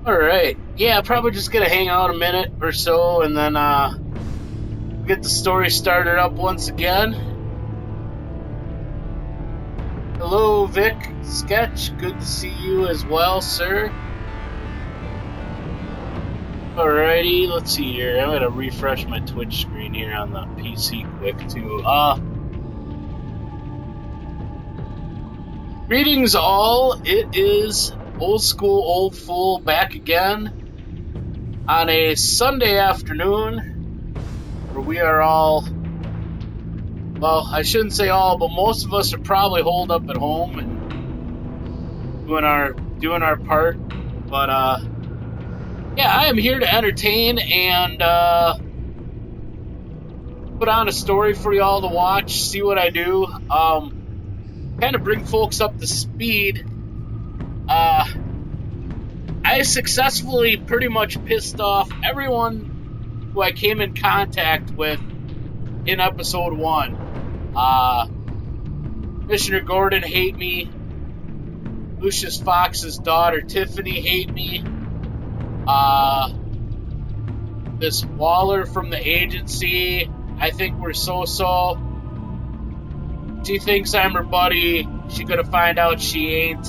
Alright. Yeah, probably just gonna hang out a minute or so and then get the story started up once again. Hello, Vic Sketch. Good to see you as well, sir. Alrighty, let's see here. I'm gonna refresh my Twitch screen here on the PC quick too. Greetings all. It is Old School Old Fool back again on a Sunday afternoon where we are all, well, I shouldn't say all, but most of us are probably holed up at home and doing our part. But yeah, I am here to entertain and put on a story for y'all to watch, see what I do. Kind of bring folks up to speed. I successfully pretty much pissed off everyone who I came in contact with in episode 1. Commissioner Gordon hate me. Lucius Fox's daughter Tiffany hate me. This Waller from the agency, I think we're so-so. She thinks I'm her buddy. She gonna find out she ain't.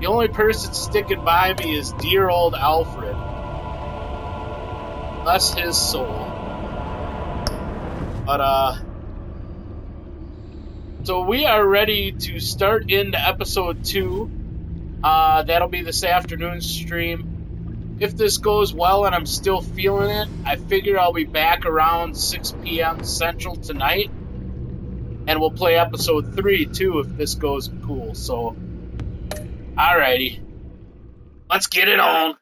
The only person sticking by me is dear old Alfred. Bless his soul. But, so we are ready to start into episode 2. That'll be this afternoon's stream. If this goes well and I'm still feeling it, I figure I'll be back around 6 p.m. Central tonight. And we'll play episode 3 too if this goes cool. So, alrighty. Let's get it on.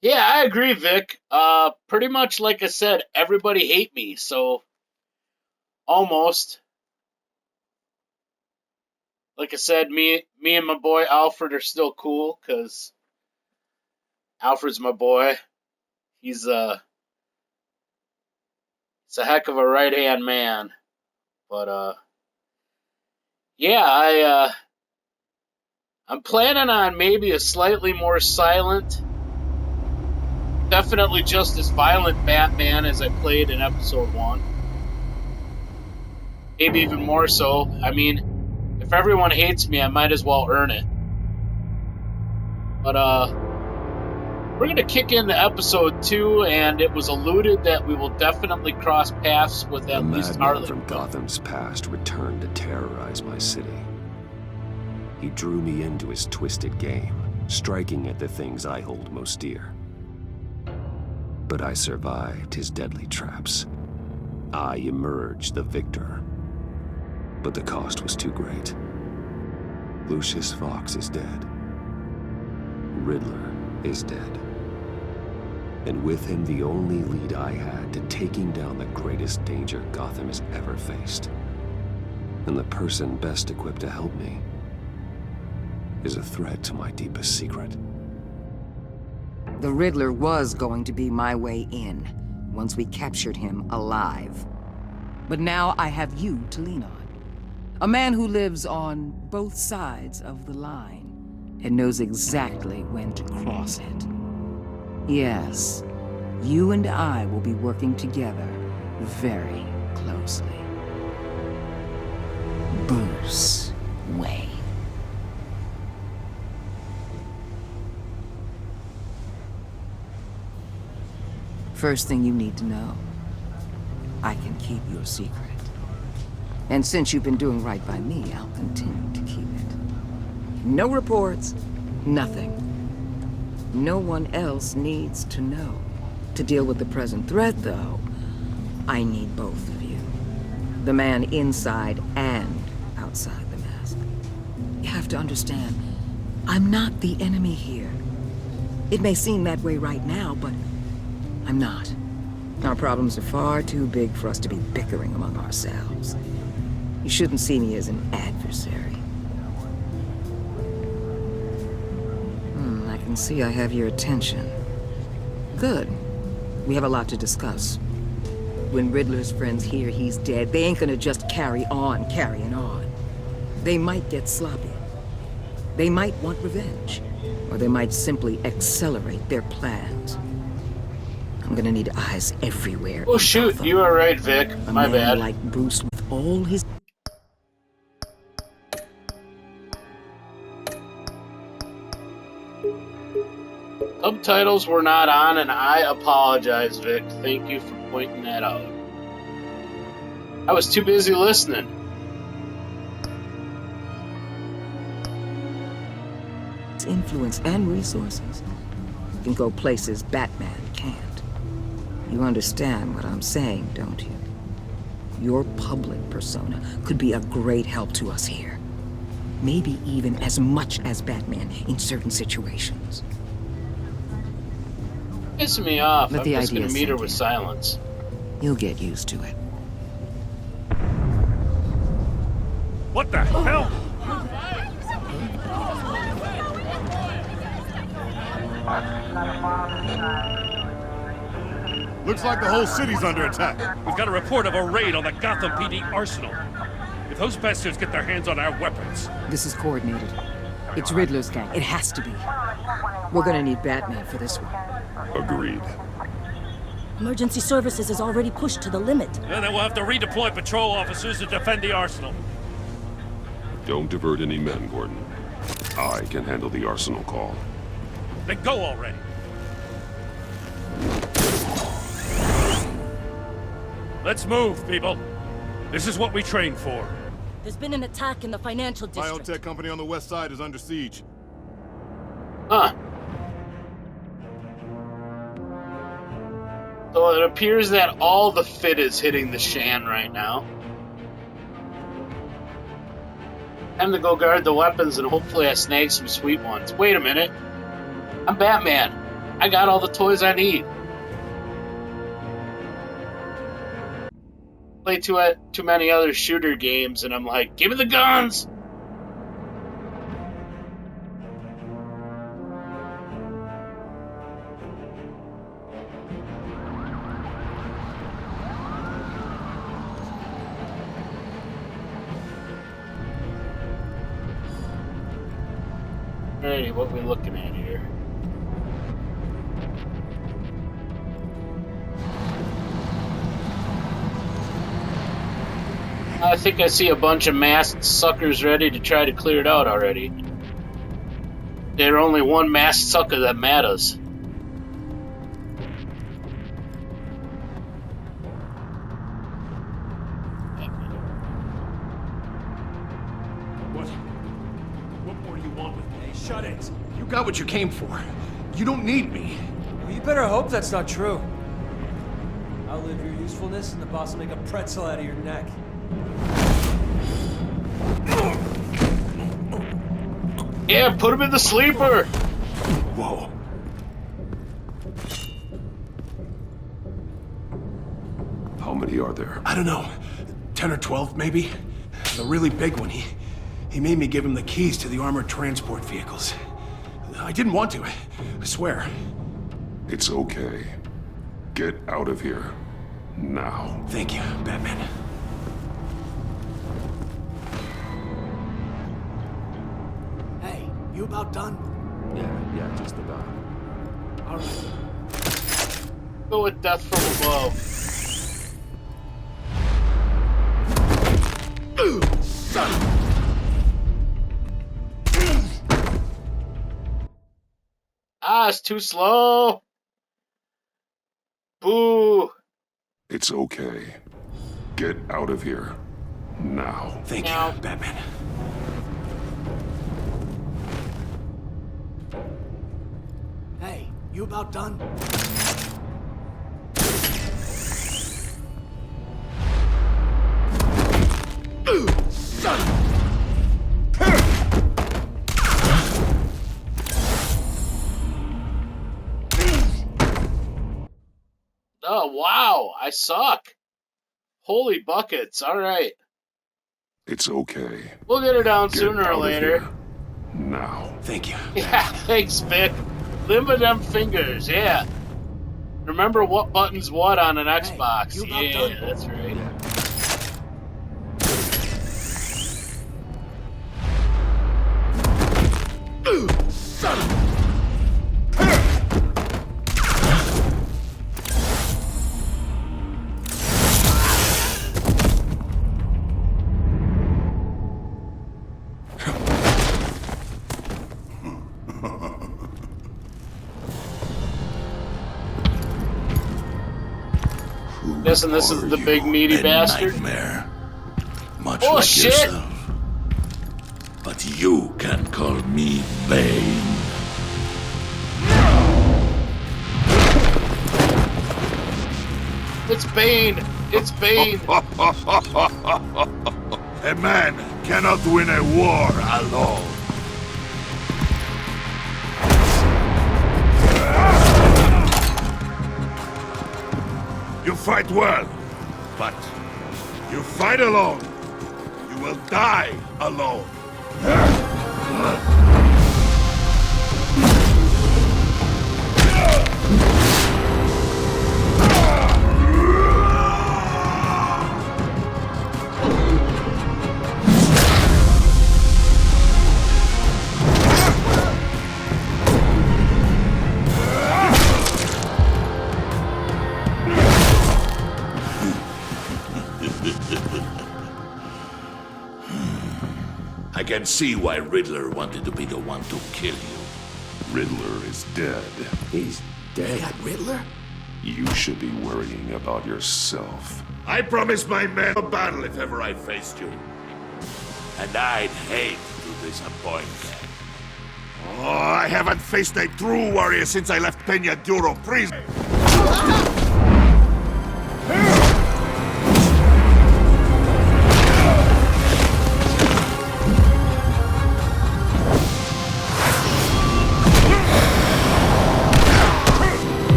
Yeah, I agree, Vic. Pretty much like I said, everybody hate me, so almost. Like I said, me and my boy Alfred are still cool, because Alfred's my boy. He's a heck of a right-hand man. But, yeah, I'm planning on maybe a slightly more silent, definitely just as violent Batman as I played in episode 1. Maybe even more so. I mean, if everyone hates me, I might as well earn it. But, we're going to kick into episode 2, and it was alluded that we will definitely cross paths with at least Harley. From Gotham's past returned to terrorize my city. He drew me into his twisted game, striking at the things I hold most dear. But I survived his deadly traps. I emerged the victor. But the cost was too great. Lucius Fox is dead. Riddler is dead. And with him the only lead I had to taking down the greatest danger Gotham has ever faced. And the person best equipped to help me is a threat to my deepest secret. The Riddler was going to be my way in, once we captured him alive. But now I have you to lean on. A man who lives on both sides of the line and knows exactly when to cross it. Yes, you and I will be working together very closely. Bruce Wayne. First thing you need to know, I can keep your secret. And since you've been doing right by me, I'll continue to keep it. No reports, nothing. No one else needs to know. To deal with the present threat, though, I need both of you. The man inside and outside the mask. You have to understand, I'm not the enemy here. It may seem that way right now, but I'm not. Our problems are far too big for us to be bickering among ourselves. You shouldn't see me as an adversary. I can see I have your attention. Good. We have a lot to discuss. When Riddler's friends hear he's dead, they ain't gonna just carry on carrying on. They might get sloppy. They might want revenge. Or they might simply accelerate their plans. I'm gonna need eyes everywhere. Oh shoot, you are right, Vic. My bad. Like Bruce with all his... Subtitles were not on, and I apologize, Vic. Thank you for pointing that out. I was too busy listening. Influence and resources can go places Batman can't. You understand what I'm saying, don't you? Your public persona could be a great help to us here. Maybe even as much as Batman in certain situations. Pissing me off. But I'm the just gonna idea's meet her with simple. silence. You'll get used to it. What the hell? Looks like the whole city's under attack. We've got a report of a raid on the Gotham PD arsenal. If those bastards get their hands on our weapons... This is coordinated. It's Riddler's gang. It has to be. We're gonna need Batman for this one. Agreed. Emergency services is already pushed to the limit. And then we'll have to redeploy patrol officers to defend the arsenal. Don't divert any men, Gordon. I can handle the arsenal call. Then go already. Let's move, people. This is what we trained for. There's been an attack in the financial district. Biotech company on the west side is under siege. Huh. So it appears that all the fit is hitting the Shan right now. Time to go guard the weapons and hopefully I snag some sweet ones. Wait a minute. I'm Batman. I got all the toys I need. Play too many other shooter games and I'm like, give me the guns! Alrighty, what are we looking at here? I think I see a bunch of masked suckers ready to try to clear it out already. There's only one masked sucker that matters. What more do you want with me? Hey, shut it. You got what you came for. You don't need me. Well, you better hope that's not true. Outlive your usefulness and the boss will make a pretzel out of your neck. Yeah, put him in the sleeper! Whoa. How many are there? I don't know. 10 or 12, maybe? The really big one, he made me give him the keys to the armored transport vehicles. I didn't want to, I swear. It's okay. Get out of here. Now. Thank you, Batman. Hey, you about done? Yeah, just about. All right. Go with death from above. Son! Ah, it's too slow. Boo. It's okay. Get out of here. Now. Thank Now. you, Batman. Hey, you about done? Son! Oh, wow. I suck. Holy buckets. All right. It's okay. We'll get her down Get sooner or out of later. here. Now. Thank you. Yeah, thanks, Vic. Limber them fingers, yeah. Remember what button's what on an Xbox. you about Yeah, done? that's right. Guessing this is the big meaty bastard. Nightmare. Much Oh, like shit. yourself. But you can call me Bane. It's Bane. It's Bane. A man cannot win a war alone. You fight well, but you fight alone. You will die alone. I can see why Riddler wanted to be the one to kill you. Riddler is dead. He's dead. Riddler? You should be worrying about yourself. I promised my men a battle if ever I faced you. And I'd hate to disappoint them. Oh, I haven't faced a true warrior since I left Peña Duro prison.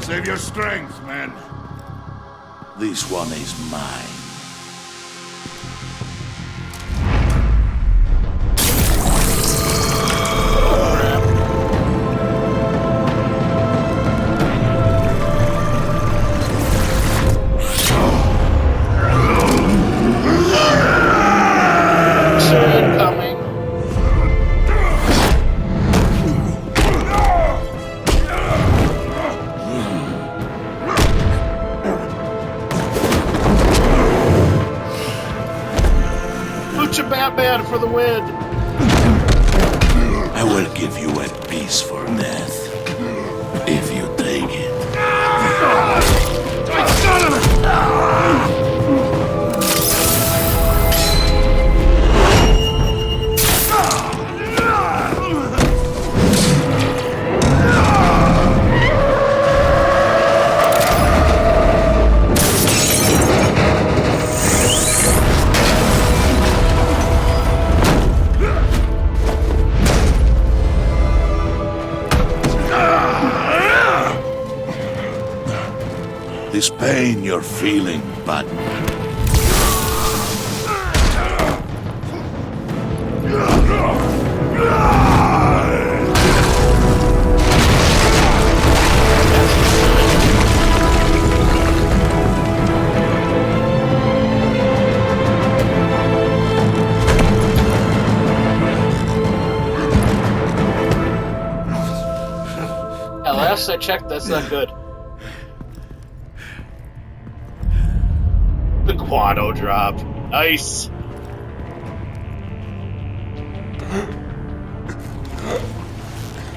Save your strength, man. This one is mine. Incoming. Lucha Batman for the win. I will give you a piece for death. If you take it. This pain you're feeling, Batman. Last I checked, that's not good. The Guado dropped. Nice.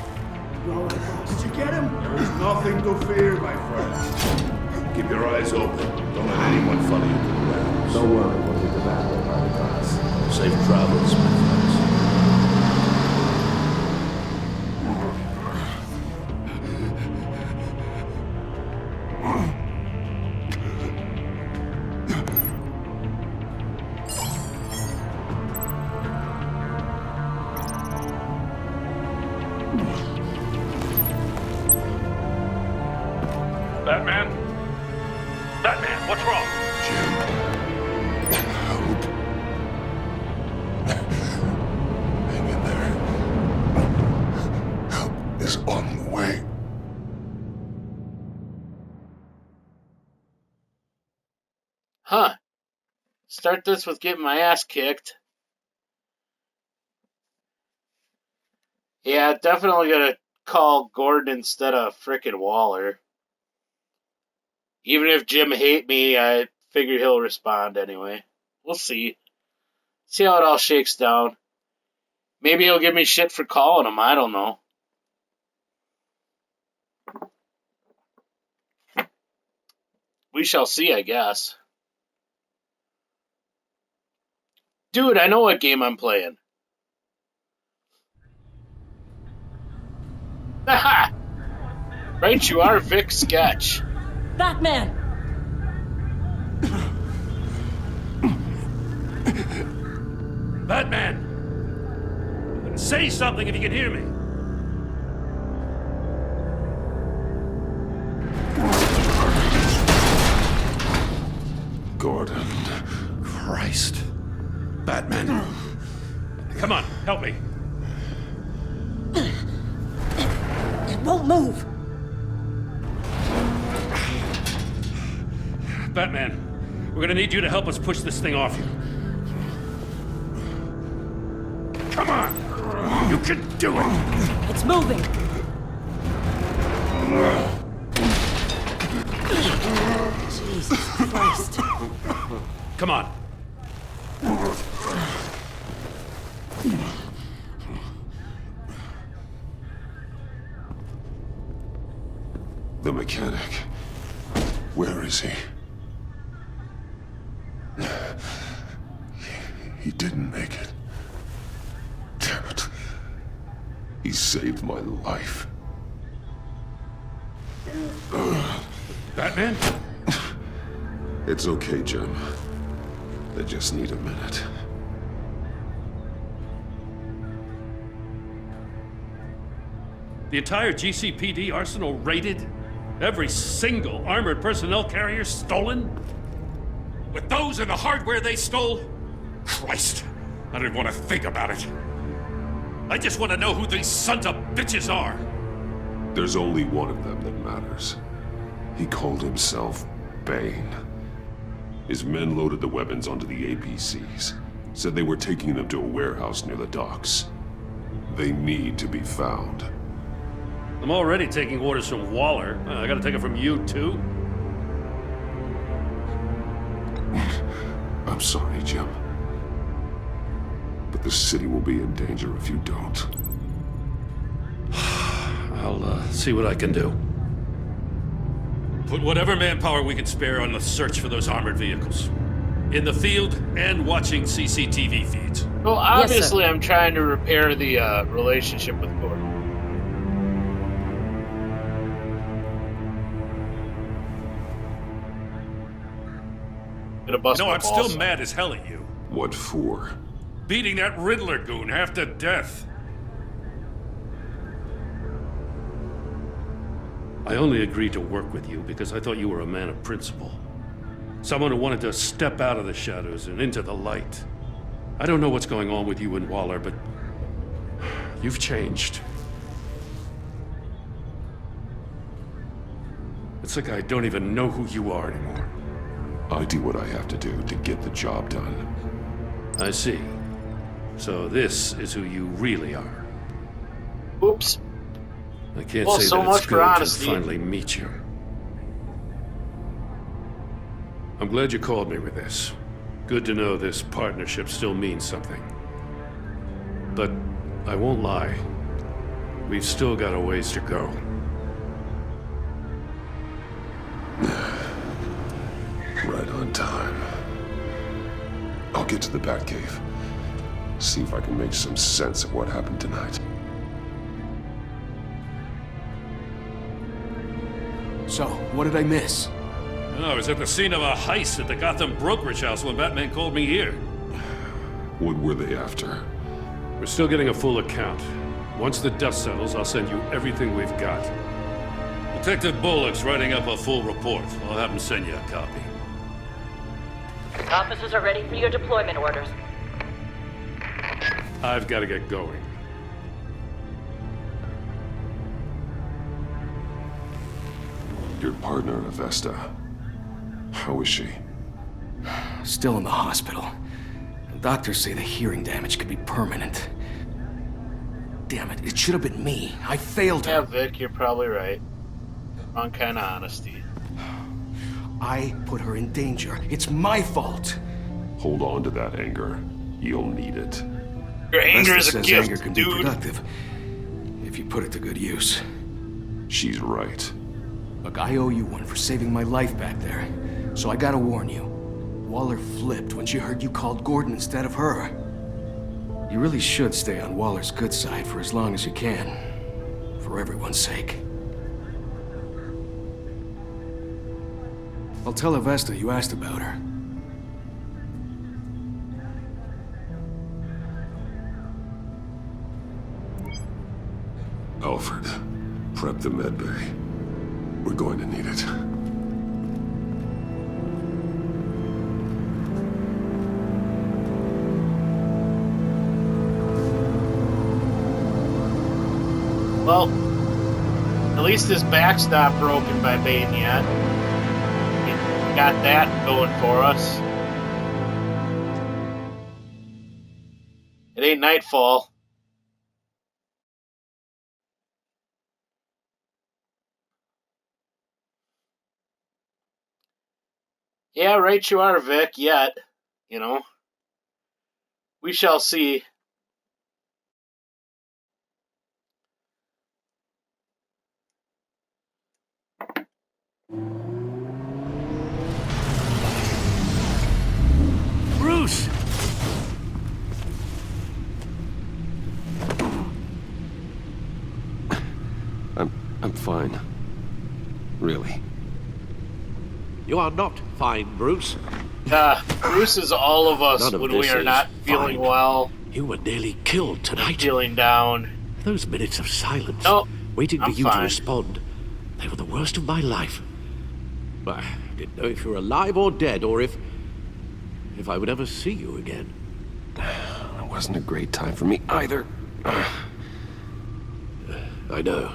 Did you get him? There is nothing to fear, my friend. Keep your eyes open. Don't let anyone follow you to the grounds. Don't worry, we'll get the battle by the guns. Safe travels, my friends. Batman? Batman, what's wrong? Hope. Hang in there. Huh. Start this with getting my ass kicked. Yeah, definitely gonna call Gordon instead of frickin' Waller. Even if Jim hate me, I figure he'll respond anyway. We'll see. See how it all shakes down. Maybe he'll give me shit for calling him, I don't know. We shall see, I guess. Dude, I know what game I'm playing. Haha! Right, you are Vic Sketch. Batman! Batman! Say something if you can hear me. Gordon. Christ. Batman. Come on, help me. It won't move! Batman, we're gonna need you to help us push this thing off you. Come on! You can do it! It's moving! Jesus Christ. Come on. The mechanic. Where is he? He didn't make it. Damn it. He saved my life. Batman? It's okay, Jim. I just need a minute. The entire GCPD arsenal raided? Every single armored personnel carrier stolen? With those and the hardware they stole? Christ, I don't even want to think about it. I just want to know who these sons of bitches are. There's only one of them that matters. He called himself Bane. His men loaded the weapons onto the APCs. Said they were taking them to a warehouse near the docks. They need to be found. I'm already taking orders from Waller. I gotta take it from you, too? I'm sorry, Jim. But the city will be in danger if you don't. I'll see what I can do. Put whatever manpower we can spare on the search for those armored vehicles. In the field and watching CCTV feeds. Well, obviously I'm trying to repair the relationship with Gordon. Gonna bust my I'm balls. still mad as hell at you. What for? Beating that Riddler goon half to death. I only agreed to work with you because I thought you were a man of principle. Someone who wanted to step out of the shadows and into the light. I don't know what's going on with you and Waller, but you've changed. It's like I don't even know who you are anymore. I do what I have to do to get the job done. I see. So this is who you really are. Oops. I can't Well, say so that much it's for good honesty. to finally meet you. I'm glad you called me with this. Good to know this partnership still means something. But I won't lie. We've still got a ways to go. Right on time. I'll get to the Batcave. See if I can make some sense of what happened tonight. So, what did I miss? I was at the scene of a heist at the Gotham brokerage house when Batman called me here. What were they after? We're still getting a full account. Once the dust settles, I'll send you everything we've got. Detective Bullock's writing up a full report. I'll have him send you a copy. Officers are ready for your deployment orders. I've got to get going. Your partner, Avesta. How is she? Still in the hospital. Doctors say the hearing damage could be permanent. Damn it, it should have been me. I failed her. Yeah, Vic, you're probably right. Wrong kind of honesty. I put her in danger. It's my fault. Hold on to that anger. You'll need it. Your anger Vesta is a says gift, anger can dude. be productive if you put it to good use. She's right. Look, I owe you one for saving my life back there. So I gotta warn you. Waller flipped when she heard you called Gordon instead of her. You really should stay on Waller's good side for as long as you can. For everyone's sake. I'll tell Avesta you asked about her. Alfred, prep the med bay. We're going to need it. Well, at least his back's not broken by Bane yet. We got that going for us. It ain't nightfall. Yeah, right you are, Vic, yet. You know. We shall see. Bruce! I'm fine. Really. You are not fine, Bruce. Bruce is all of us None of when this we are is not feeling fine. well, You were nearly killed tonight. feeling down. Those minutes of silence, No, waiting for I'm you fine. to respond, they were the worst of my life. I didn't know if you were alive or dead, or if I would ever see you again. It wasn't a great time for me either. I know.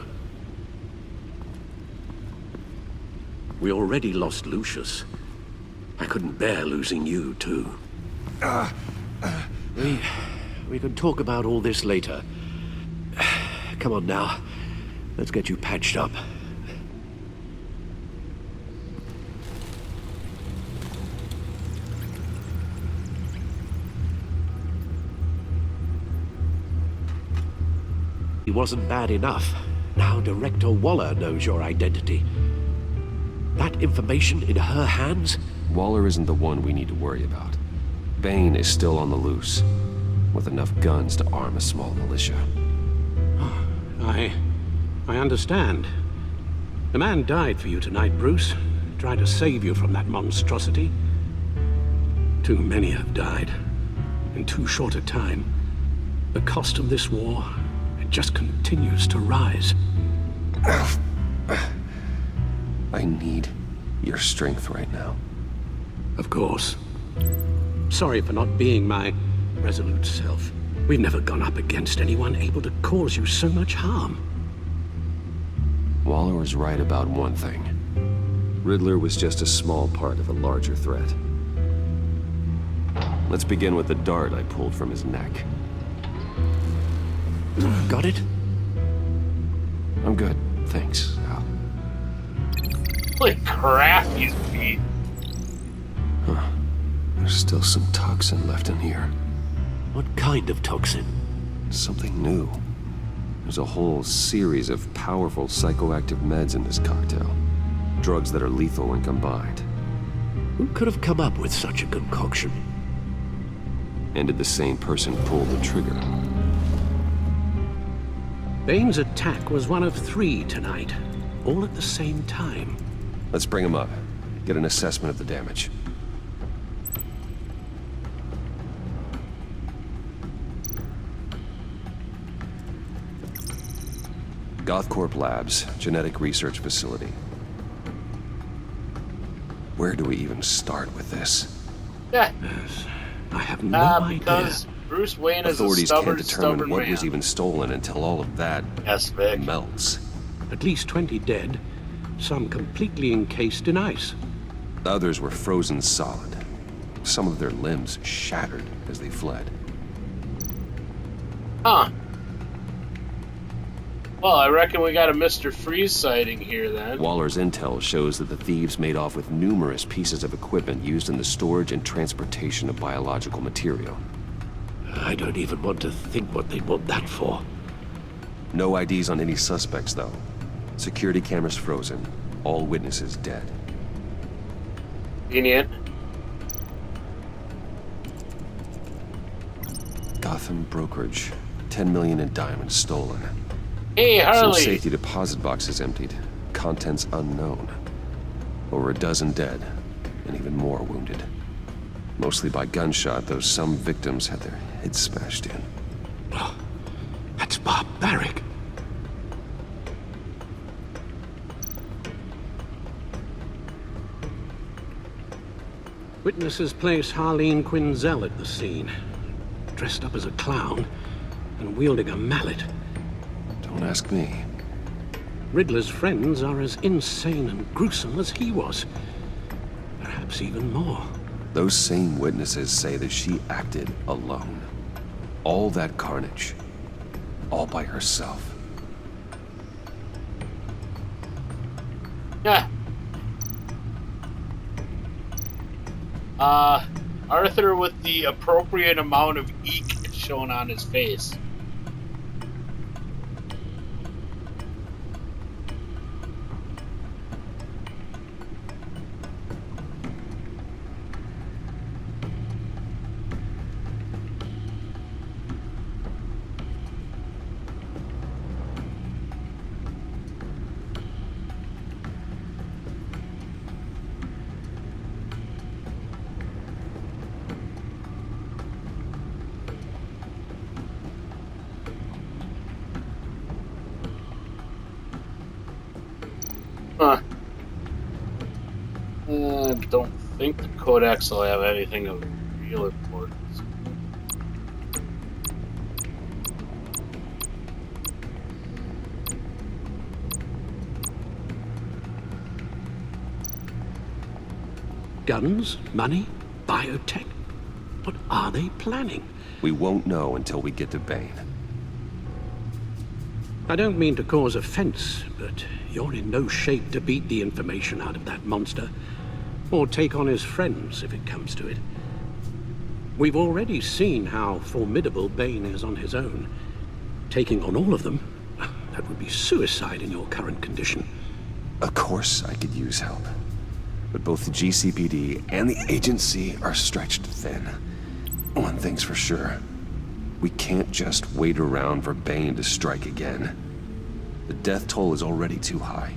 We already lost Lucius. I couldn't bear losing you, too. We can talk about all this later. Come on now. Let's get you patched up. He wasn't bad enough. Now Director Waller knows your identity. That information in her hands? Waller isn't the one we need to worry about. Bane is still on the loose, with enough guns to arm a small militia. I understand. The man died for you tonight, Bruce. Tried to save you from that monstrosity. Too many have died. In too short a time. The cost of this war, it just continues to rise. I need your strength right now. Of course. Sorry for not being my resolute self. We've never gone up against anyone able to cause you so much harm. Waller was right about one thing. Riddler was just a small part of a larger threat. Let's begin with the dart I pulled from his neck. Got it? I'm good, thanks, Al. Holy crap, he's beat. Huh. There's still some toxin left in here. What kind of toxin? Something new. There's a whole series of powerful psychoactive meds in this cocktail. Drugs that are lethal when combined. Who could have come up with such a concoction? And did the same person pull the trigger? Bane's attack was one of 3 tonight, all at the same time. Let's bring him up. Get an assessment of the damage. Gothcorp Labs, genetic research facility. Where do we even start with this? Yeah. I have no idea. Because Bruce Wayne is Authorities a can't determine stubborn what man. was even stolen until all of that melts. At least 20 dead, some completely encased in ice. Others were frozen solid. some of their limbs shattered as they fled. Huh. Well, I reckon we got a Mr. Freeze sighting here then. Waller's intel shows that the thieves made off with numerous pieces of equipment used in the storage and transportation of biological material. I don't even want to think what they'd want that for. No IDs on any suspects, though. Security cameras frozen. All witnesses dead. Convenient. Gotham brokerage. 10 million in diamonds stolen. Hey, Harley! Some safety deposit boxes emptied. Contents unknown. Over a dozen dead, and even more wounded. Mostly by gunshot, though some victims had their heads smashed in. Oh, that's barbaric. Witnesses place Harleen Quinzel at the scene, dressed up as a clown and wielding a mallet. Don't ask me. Riddler's friends are as insane and gruesome as he was. Perhaps even more. Those same witnesses say that she acted alone. All that carnage. All by herself. Yeah. Arthur with the appropriate amount of eek shown on his face. Don't think the Codex will have anything of real importance. Guns, money, biotech. What are they planning? We won't know until we get to Bane. I don't mean to cause offense, but you're in no shape to beat the information out of that monster. Or take on his friends, if it comes to it. We've already seen how formidable Bane is on his own. Taking on all of them, that would be suicide in your current condition. Of course I could use help. But both the GCPD and the agency are stretched thin. One thing's for sure. We can't just wait around for Bane to strike again. The death toll is already too high.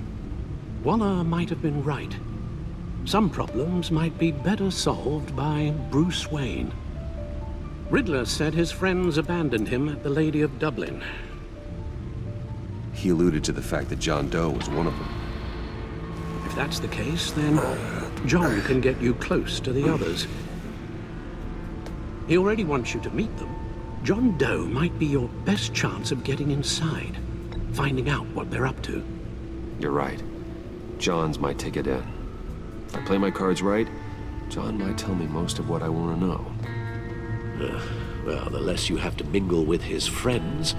Waller might have been right. Some problems might be better solved by Bruce Wayne. Riddler said his friends abandoned him at the Lady of Dublin. He alluded to the fact that John Doe was one of them. If that's the case, then John can get you close to the others. He already wants you to meet them. John Doe might be your best chance of getting inside, finding out what they're up to. You're right. John's my ticket in. If I play my cards right, John might tell me most of what I want to know. Well, the less you have to mingle with his friends,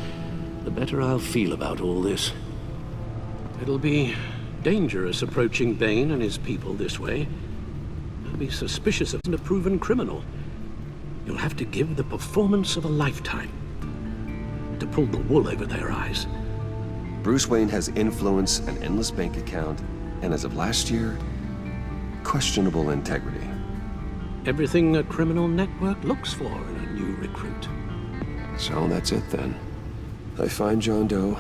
the better I'll feel about all this. It'll be dangerous approaching Bane and his people this way. They'll be suspicious of a proven criminal. You'll have to give the performance of a lifetime to pull the wool over their eyes. Bruce Wayne has influence, an endless bank account, and as of last year, questionable integrity. Everything a criminal network looks for in a new recruit. So that's it then. I find John Doe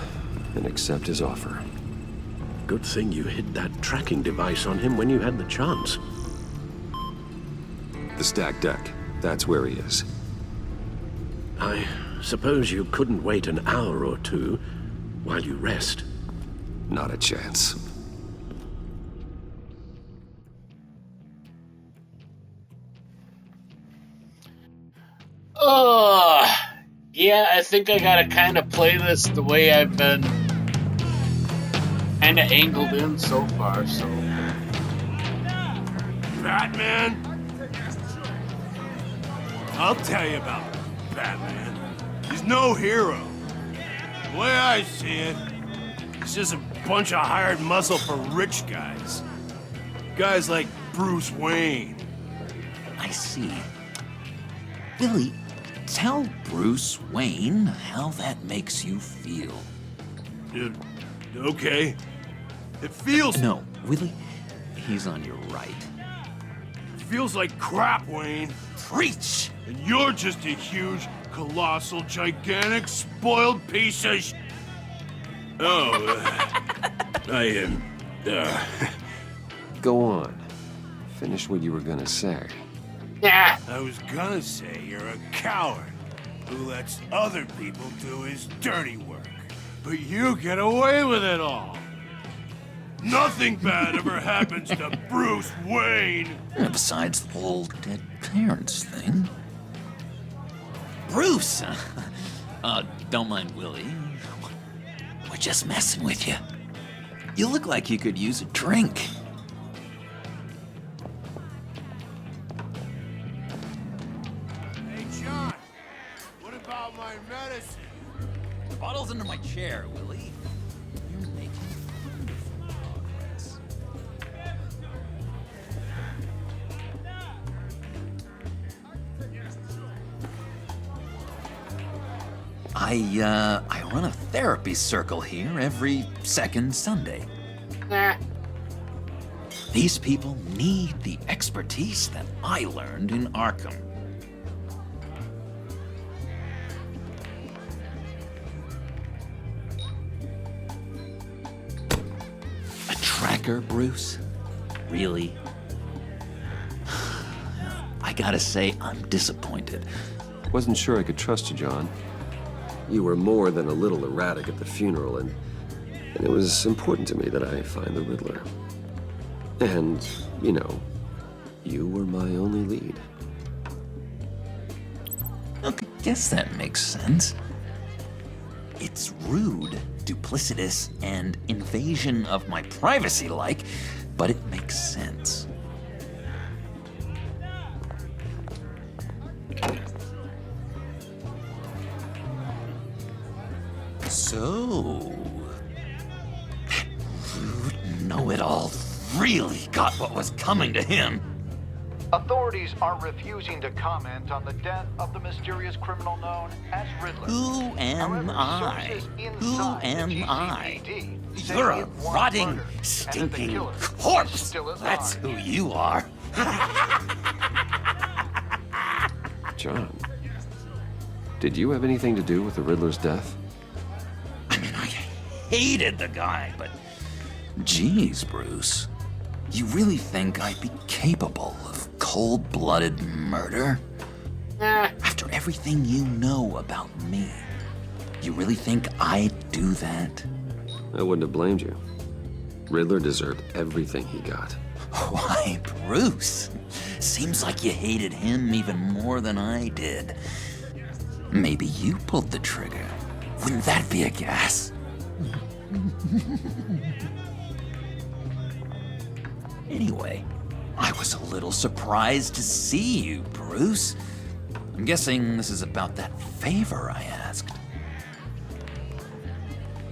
and accept his offer. Good thing you hid that tracking device on him when you had the chance. The stacked deck. That's where he is. I suppose you couldn't wait an hour or two while you rest? Not a chance. Yeah, I think I gotta kind of play this the way I've been kind of angled in so far, so. Batman! I'll tell you about Batman. He's no hero. The way I see it, he's just a bunch of hired muscle for rich guys. Guys like Bruce Wayne. I see. Billy, tell Bruce Wayne how that makes you feel. Okay. It feels... No, Willie, he's on your right. It feels like crap, Wayne. Preach! And you're just a huge, colossal, gigantic, spoiled piece of I am... Go on. Finish what you were gonna say. Yeah. I was gonna say you're a coward who lets other people do his dirty work. But you get away with it all. Nothing bad ever happens to Bruce Wayne. Besides the whole dead parents thing. Bruce! Don't mind Willie. We're just messing with you. You look like you could use a drink. Hey, John. What about my medicine? The bottle's under my chair, Willie. You're making wonderful progress. I run a therapy circle here every second Sunday. Nah. These people need the expertise that I learned in Arkham. A tracker, Bruce? Really? I gotta say, I'm disappointed. Wasn't sure I could trust you, John. You were more than a little erratic at the funeral, and it was important to me that I find the Riddler. And, you know, you were my only lead. Look, I guess that makes sense. It's rude, duplicitous, and invasion of my privacy-like, but it makes sense. So, that rude know-it-all really got what was coming to him. Authorities are refusing to comment on the death of the mysterious criminal known as Riddler. Who am I? Who am I? You're a rotting, stinking corpse. That's who you are. John, did you have anything to do with the Riddler's death? Hated the guy, but geez, Bruce, you really think I'd be capable of cold-blooded murder? After everything you know about me, you really think I'd do that? I wouldn't have blamed you. Riddler deserved everything he got. Why, Bruce? Seems like you hated him even more than I did. Maybe you pulled the trigger. Wouldn't that be a gas? Anyway, I was a little surprised to see you, Bruce. I'm guessing this is about that favor I asked.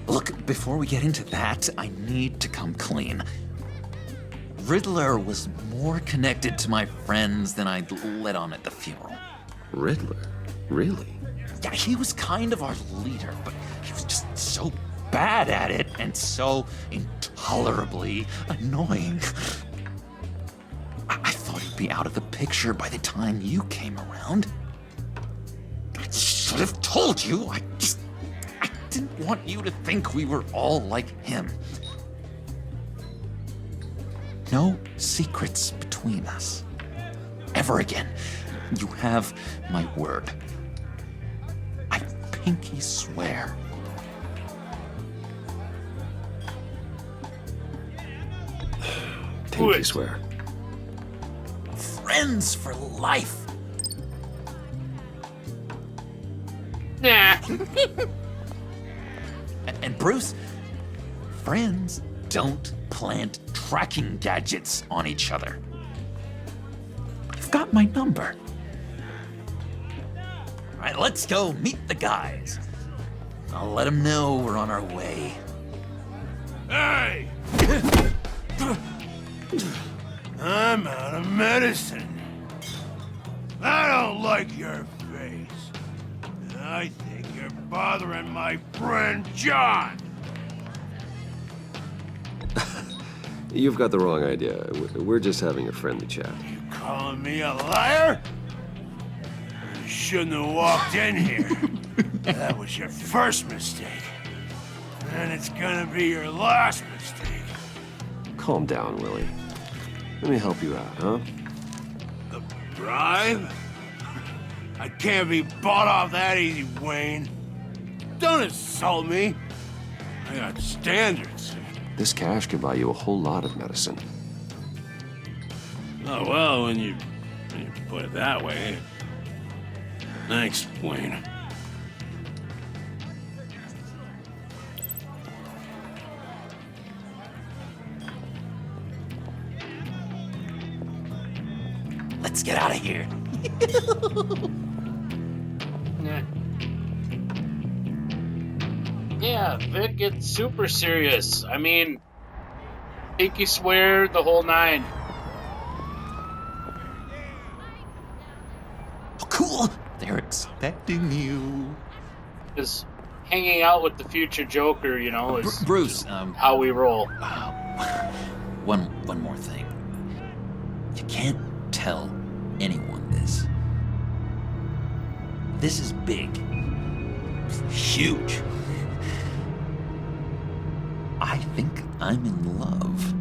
Look, before we get into that, I need to come clean. Riddler was more connected to my friends than I'd let on at the funeral. Riddler? Really? Yeah, he was kind of our leader, but he was just so bad at it and so intolerably annoying. I thought he'd be out of the picture by the time you came around. I should have told you. I didn't want you to think we were all like him. No secrets between us. Ever again. You have my word. I pinky swear. Pinky swear. Friends for life. Nah. And Bruce, friends don't plant tracking gadgets on each other. You've got my number. right, let's go meet the guys. I'll let them know we're on our way. Hey! I'm out of medicine. I don't like your face. I think you're bothering my friend John. You've got the wrong idea. We're just having a friendly chat. You calling me a liar? You shouldn't have walked in here. That was your first mistake. And it's gonna be your last mistake. Calm down, Willie. Let me help you out, huh? A bribe? I can't be bought off that easy, Wayne. Don't insult me. I got standards. This cash could buy you a whole lot of medicine. Oh, well, when you put it that way. Thanks, Wayne. Let's get out of here. Yeah, Vic gets super serious. I mean, pinky swear, the whole nine. Oh, cool. They're expecting you. Because hanging out with the future Joker, you know, is Bruce, how we roll. One more thing. You can't tell anyone this. This is big. Huge. I think I'm in love.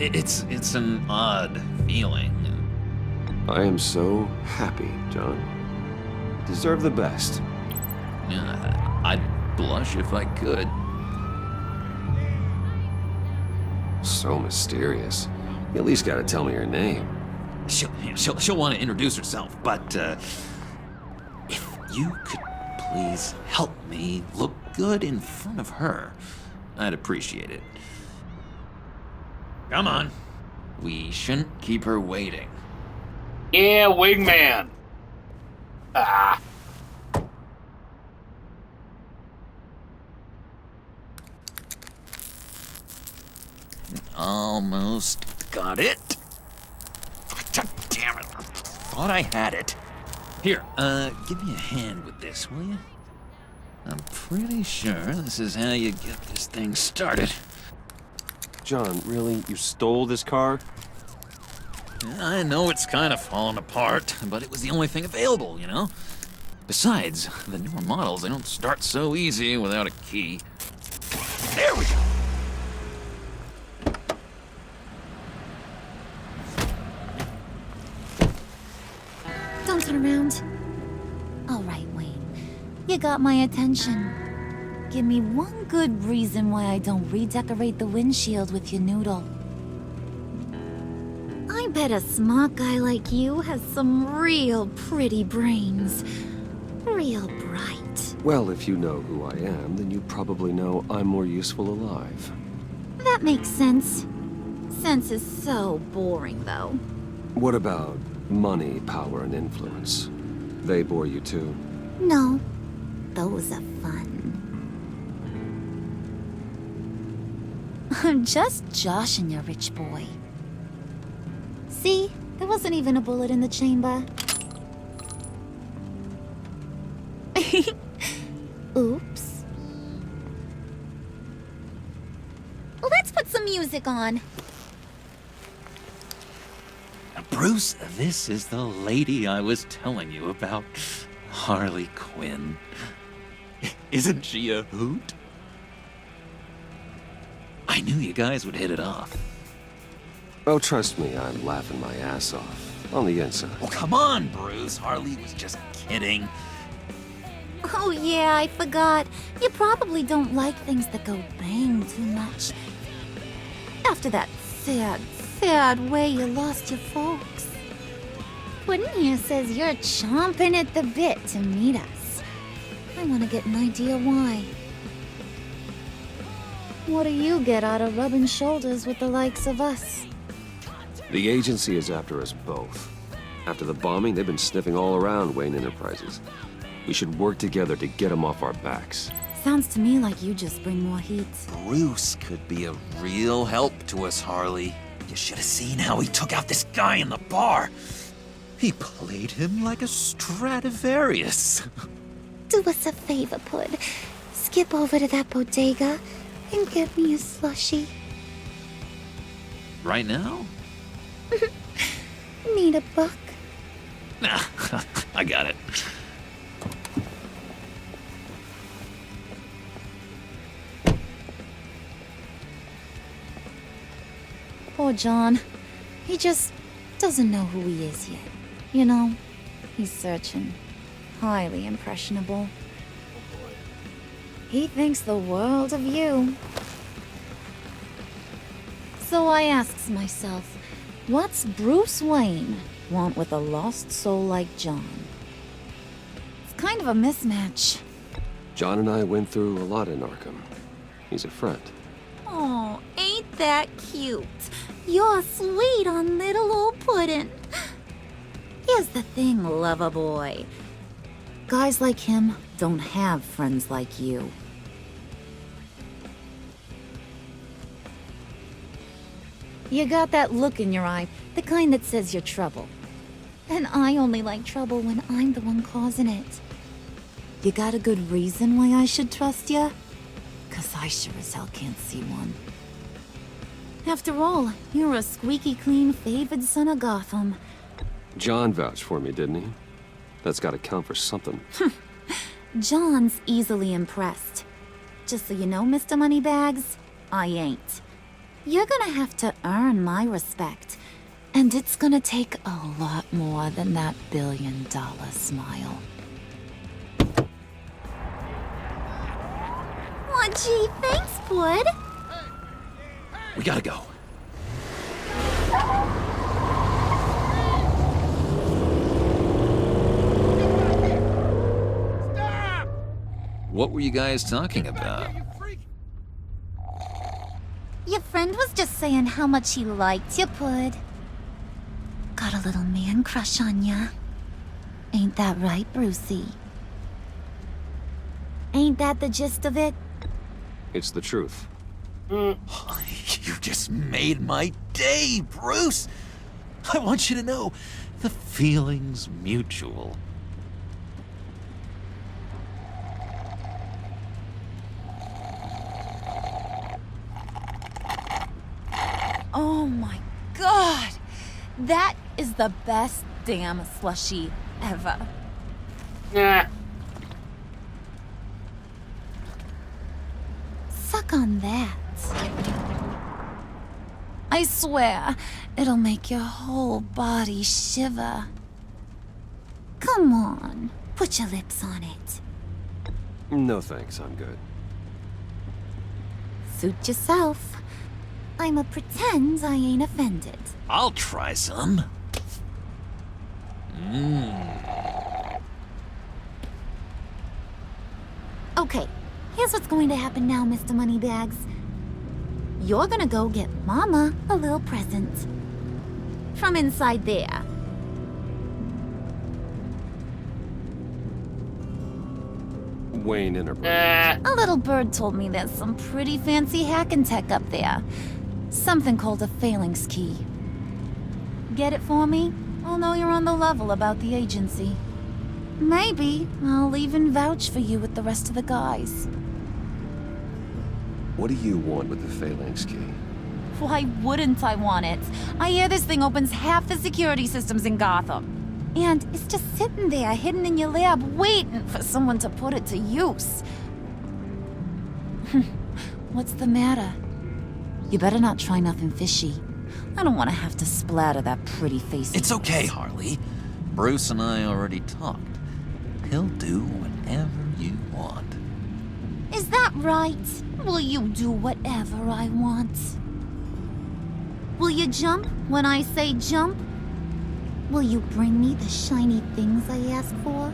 It's an odd feeling. I am so happy, John. Deserve the best. Yeah, I'd blush if I could. So mysterious. You at least gotta tell me her name. She'll want to introduce herself, but if you could please help me look good in front of her, I'd appreciate it. Come on. We shouldn't keep her waiting. Yeah, Wingman. Ah. Almost got it. Damn it. Thought I had it. Here, give me a hand with this, will you? I'm pretty sure this is how you get this thing started. John, really? You stole this car? I know it's kind of falling apart, but it was the only thing available, you know? Besides, the newer models, they don't start so easy without a key. There we go! Don't turn around. All right, Wayne. You got my attention. Give me one good reason why I don't redecorate the windshield with your noodle. I bet a smart guy like you has some real pretty brains. Real bright. Well, if you know who I am, then you probably know I'm more useful alive. That makes sense. Sense is so boring, though. What about money, power, and influence? They bore you too? No. Those are fun. I'm just joshing you, rich boy. See? There wasn't even a bullet in the chamber. Oops. Let's put some music on. Bruce, this is the lady I was telling you about. Harley Quinn. Isn't she a hoot? I knew you guys would hit it off. Oh, trust me, I'm laughing my ass off. On the inside. Oh, come on, Bruce. Harley was just kidding. Oh yeah, I forgot. You probably don't like things that go bang too much. After that sad way you lost your folks. Puddin' here says you're chomping at the bit to meet us. I want to get an idea why. What do you get out of rubbing shoulders with the likes of us? The agency is after us both. After the bombing, they've been sniffing all around Wayne Enterprises. We should work together to get them off our backs. Sounds to me like you just bring more heat. Bruce could be a real help to us, Harley. You should have seen how he took out this guy in the bar. He played him like a Stradivarius. Do us a favor, Pud. Skip over to that bodega and get me a slushie. Right now? Need a buck? Nah, I got it. Poor John. He just doesn't know who he is yet. You know, he's searching. Highly impressionable. He thinks the world of you. So I asks myself, what's Bruce Wayne want with a lost soul like John? It's kind of a mismatch. John and I went through a lot in Arkham. He's a friend. Oh, ain't that cute? You're sweet on little old Puddin'. Here's the thing, lover boy. Guys like him don't have friends like you. You got that look in your eye, the kind that says you're trouble. And I only like trouble when I'm the one causing it. You got a good reason why I should trust you? 'Cause I sure as hell can't see one. After all, you're a squeaky clean favored son of Gotham. John vouched for me, didn't he? That's gotta count for something. John's easily impressed. Just so you know, Mr. Moneybags, I ain't. You're gonna have to earn my respect. And it's gonna take a lot more than that billion-dollar smile. Aw, gee, thanks, Bud. We gotta go. What were you guys talking about? Your friend was just saying how much he liked you, Pud. Got a little man crush on ya. Ain't that right, Brucey? Ain't that the gist of it? It's the truth. You just made my day, Bruce! I want you to know, the feeling's mutual. Oh my god! That is the best damn slushie ever. Yeah. Suck on that. I swear, it'll make your whole body shiver. Come on, put your lips on it. No thanks, I'm good. Suit yourself. I'ma pretend I ain't offended. I'll try some. Okay, here's what's going to happen now, Mr. Moneybags. You're gonna go get Mama a little present. From inside there. Wayne Enterprises. A little bird told me there's some pretty fancy hacking tech up there. Something called a phalanx key. Get it for me? I'll know you're on the level about the agency. Maybe I'll even vouch for you with the rest of the guys. What do you want with the phalanx key? Why wouldn't I want it? I hear this thing opens half the security systems in Gotham. And it's just sitting there, hidden in your lab, waiting for someone to put it to use. What's the matter? You better not try nothing fishy. I don't want to have to splatter that pretty face. It's okay, Harley. Bruce and I already talked. He'll do whatever you want. Is that right? Will you do whatever I want? Will you jump when I say jump? Will you bring me the shiny things I ask for?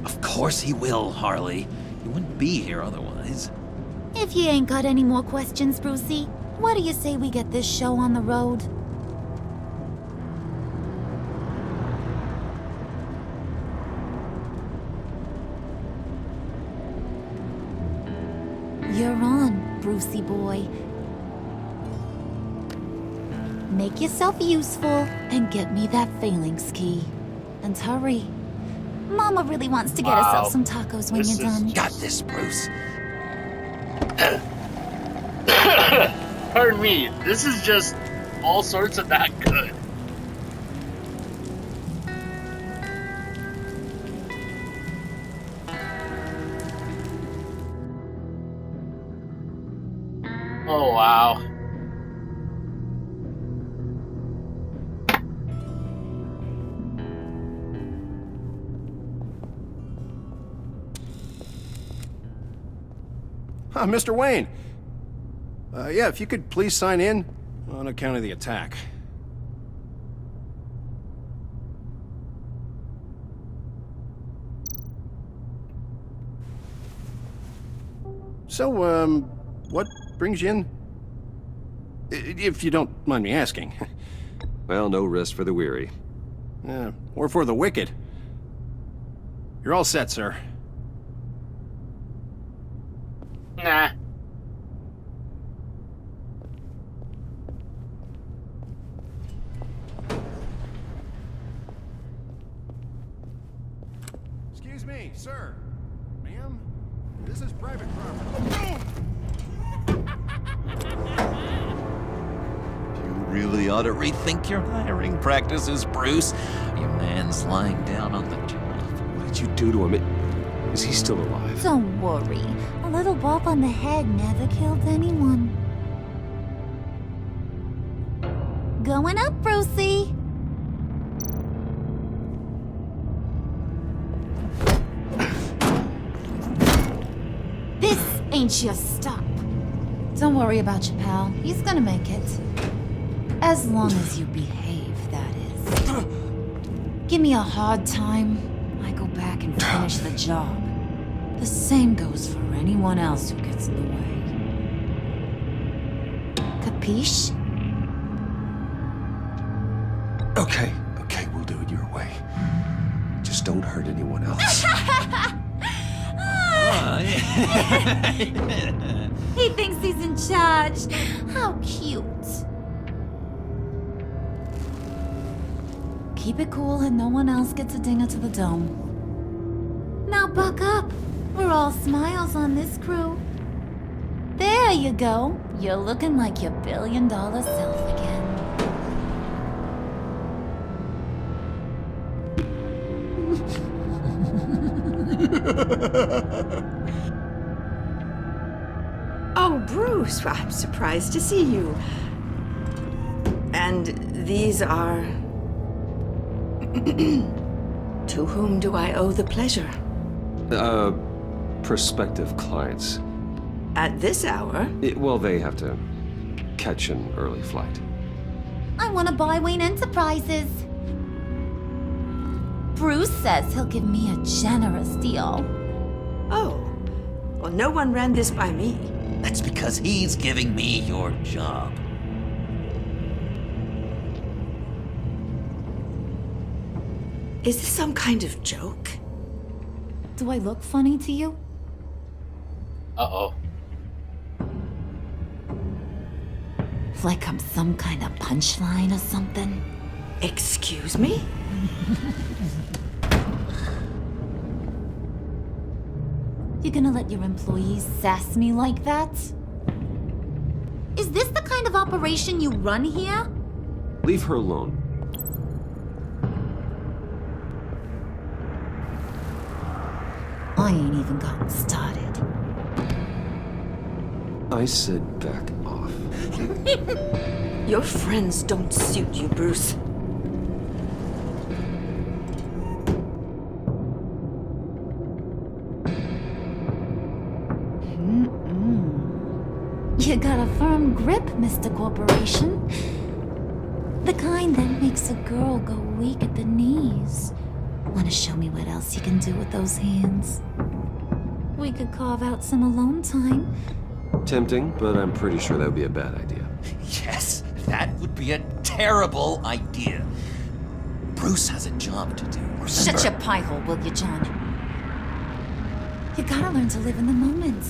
Of course he will, Harley. You wouldn't be here otherwise. If you ain't got any more questions, Brucey, What do you say we get this show on the road? You're on, Brucey boy. Make yourself useful and get me that phalanx key. And hurry. Mama really wants to get herself some tacos when you're done. Got this, Bruce. Pardon me, this is just all sorts of not good. Oh, wow. Mr. Wayne. Yeah, if you could please sign in on account of the attack. So, what brings you in? If you don't mind me asking. Well, no rest for the weary. Or for the wicked. You're all set, sir. Nah. Excuse me, sir. Ma'am? This is private property. You really ought to rethink your hiring practices, Bruce. Your man's lying down on the job. What did you do to him? Is he still alive? Don't worry. A little bump on the head never killed anyone. Going up, Brucey. This ain't your stop. Don't worry about your pal. He's gonna make it. As long as you behave, that is. Give me a hard time, I go back and finish the job. The same goes for anyone else who gets in the way. Capiche? Okay, we'll do it your way. Just don't hurt anyone else. He thinks he's in charge. How cute. Keep it cool and no one else gets a dinger to the dome. Now buck up. We're all smiles on this crew. There you go. You're looking like your billion-dollar self again. Oh, Bruce, I'm surprised to see you. And these are... To whom do I owe the pleasure? Prospective clients. At this hour? Well, they have to catch an early flight. I want to buy Wayne Enterprises. Bruce says he'll give me a generous deal. Oh, well, no one ran this by me. That's because he's giving me your job. Is this some kind of joke? Do I look funny to you? Uh-oh. Like I'm some kind of punchline or something? Excuse me? You gonna let your employees sass me like that? Is this the kind of operation you run here? Leave her alone. I ain't even gotten started. I said back off. Your friends don't suit you, Bruce. You got a firm grip, Mr. Corporation. The kind that makes a girl go weak at the knees. Wanna show me what else you can do with those hands? We could carve out some alone time. Tempting, but I'm pretty sure that would be a bad idea. Yes, that would be a terrible idea. Bruce has a job to do, remember? Shut your pie hole, will you, John? You gotta learn to live in the moment.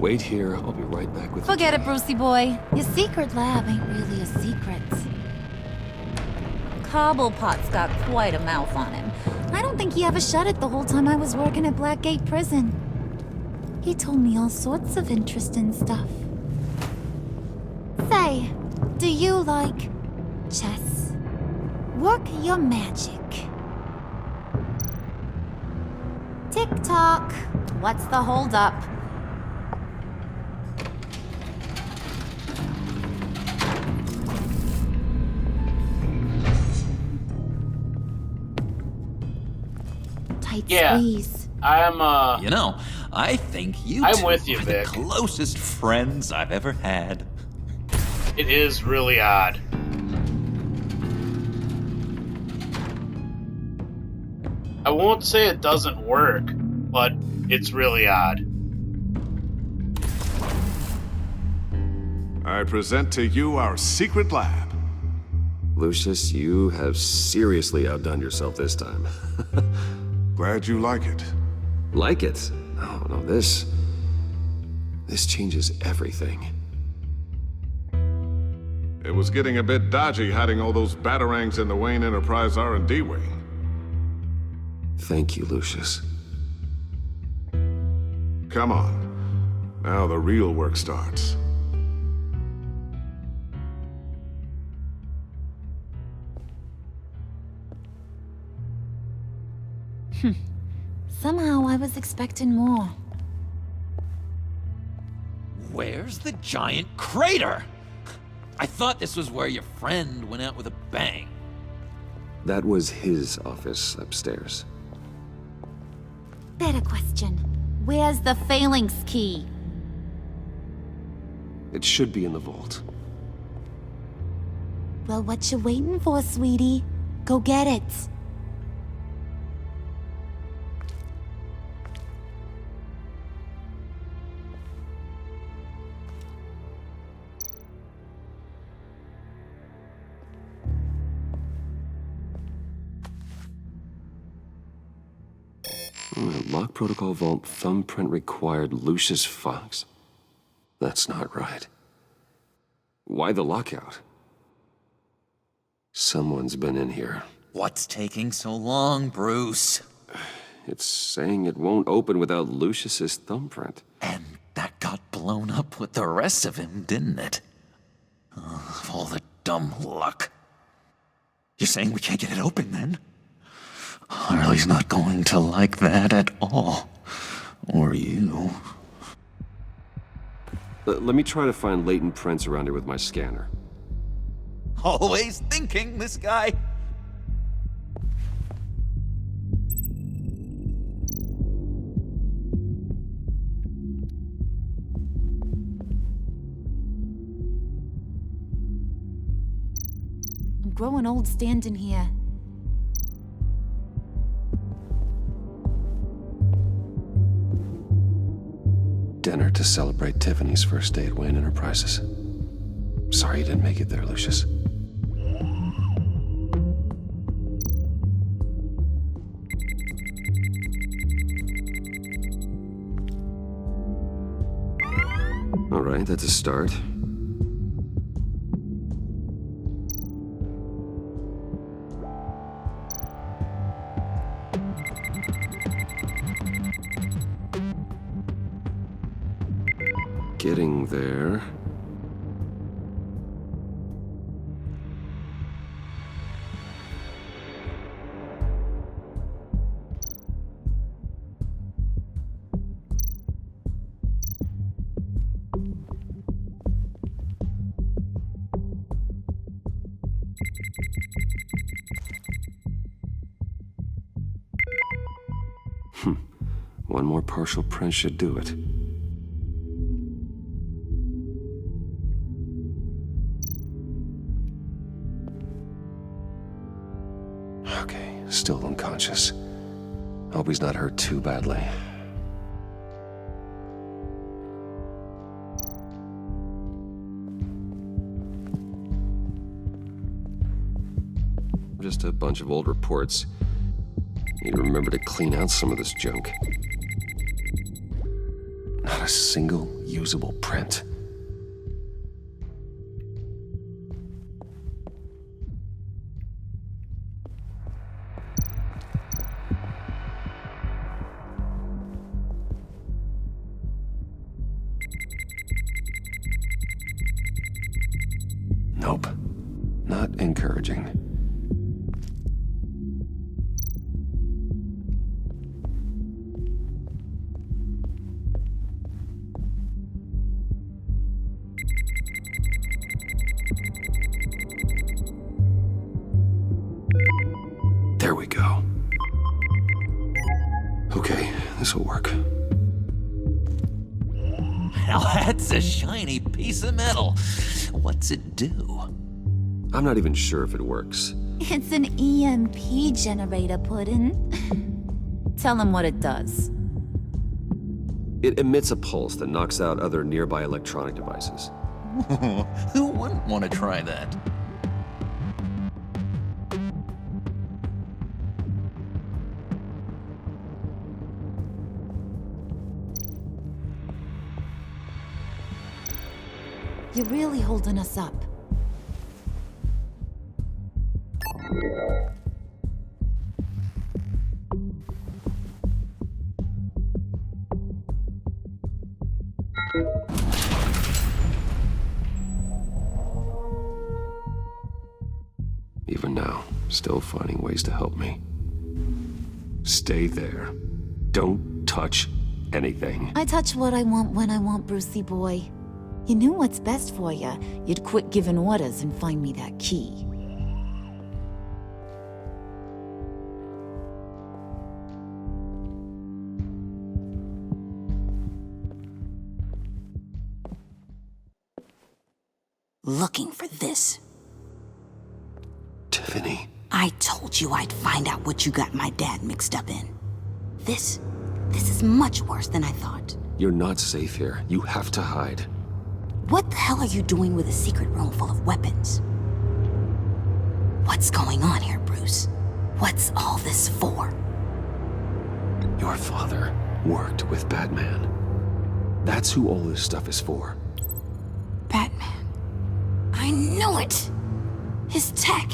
Wait here, I'll be right back with Forget it, Brucey boy. Your secret lab ain't really a secret. Cobblepot's got quite a mouth on him. I don't think he ever shut it the whole time I was working at Blackgate Prison. He told me all sorts of interesting stuff. Say, do you like chess? Work your magic. Tick-tock. What's the holdup? Yeah, squeeze. I'm, You know, I think I'm two with you, are Vic. the closest friends I've ever had. It is really odd. I won't say it doesn't work, but it's really odd. I present to you our secret lab. Lucius, you have seriously outdone yourself this time. Glad you like it. Like it? Oh, no, this changes everything. It was getting a bit dodgy hiding all those batarangs in the Wayne Enterprise R&D wing. Thank you, Lucius. Come on. Now the real work starts. Somehow I was expecting more. Where's the giant crater? I thought this was where your friend went out with a bang. That was his office upstairs. Better question. Where's the phalanx key? It should be in the vault. Well, what you waiting for, sweetie? Go get it. Lock protocol vault thumbprint required Lucius Fox? That's not right. Why the lockout? Someone's been in here. What's taking so long, Bruce? It's saying it won't open without Lucius's thumbprint. And that got blown up with the rest of him, didn't it? Oh, all the dumb luck. You're saying we can't get it open, then? Harley's not going to like that at all. Or you. Let me try to find latent prints around here with my scanner. Always thinking, this guy. I'm growing old standing here. Dinner to celebrate Tiffany's first day at Wayne Enterprises. Sorry you didn't make it there, Lucius. All right, that's a start. Getting there. one more partial print should do it. Okay, still unconscious. Hope he's not hurt too badly. Just a bunch of old reports. Need to remember to clean out some of this junk. Not a single usable print. Nope. Not encouraging. There we go. Okay, this'll work. Now that's a shiny piece of metal. What's it do? I'm not even sure if it works. It's an EMP generator, Puddin'. Tell him what it does. It emits a pulse that knocks out other nearby electronic devices. Who wouldn't want to try that? You're really holding us up. Even now, still finding ways to help me. Stay there. Don't touch anything. I touch what I want when I want, Brucey boy. You knew what's best for you. You'd quit giving orders and find me that key. Looking for this. Tiffany. I told you I'd find out what you got my dad mixed up in. This is much worse than I thought. You're not safe here. You have to hide. What the hell are you doing with a secret room full of weapons? What's going on here, Bruce? What's all this for? Your father worked with Batman. That's who all this stuff is for. Batman. I knew it! His tech.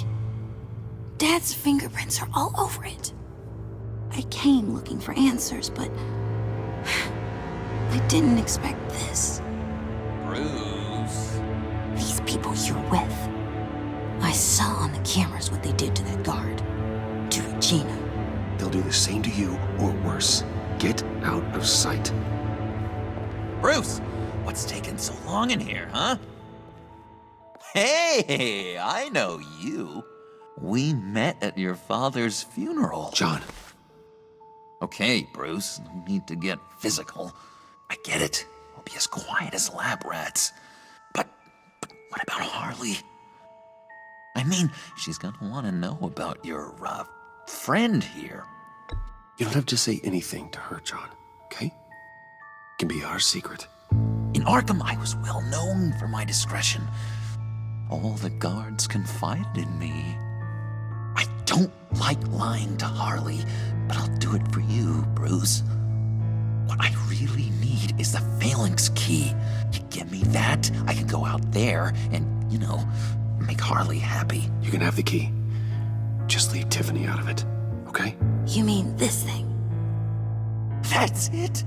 Dad's fingerprints are all over it. I came looking for answers, but I didn't expect this. Bruce. These people you're with. I saw on the cameras what they did to that guard. To Regina. They'll do the same to you, or worse. Get out of sight. Bruce, what's taking so long in here, huh? Hey, I know you. We met at your father's funeral. John. Okay, Bruce, no need to get physical. I get it. We'll be as quiet as lab rats. But what about Harley? I mean, she's gonna want to know about your, friend here. You don't have to say anything to her, John, okay? It can be our secret. In Arkham, I was well known for my discretion. All the guards confided in me. I don't like lying to Harley, but I'll do it for you, Bruce. What I really need is the Phalanx key. You give me that, I can go out there and, make Harley happy. You can have the key. Just leave Tiffany out of it, okay? You mean this thing? That's it?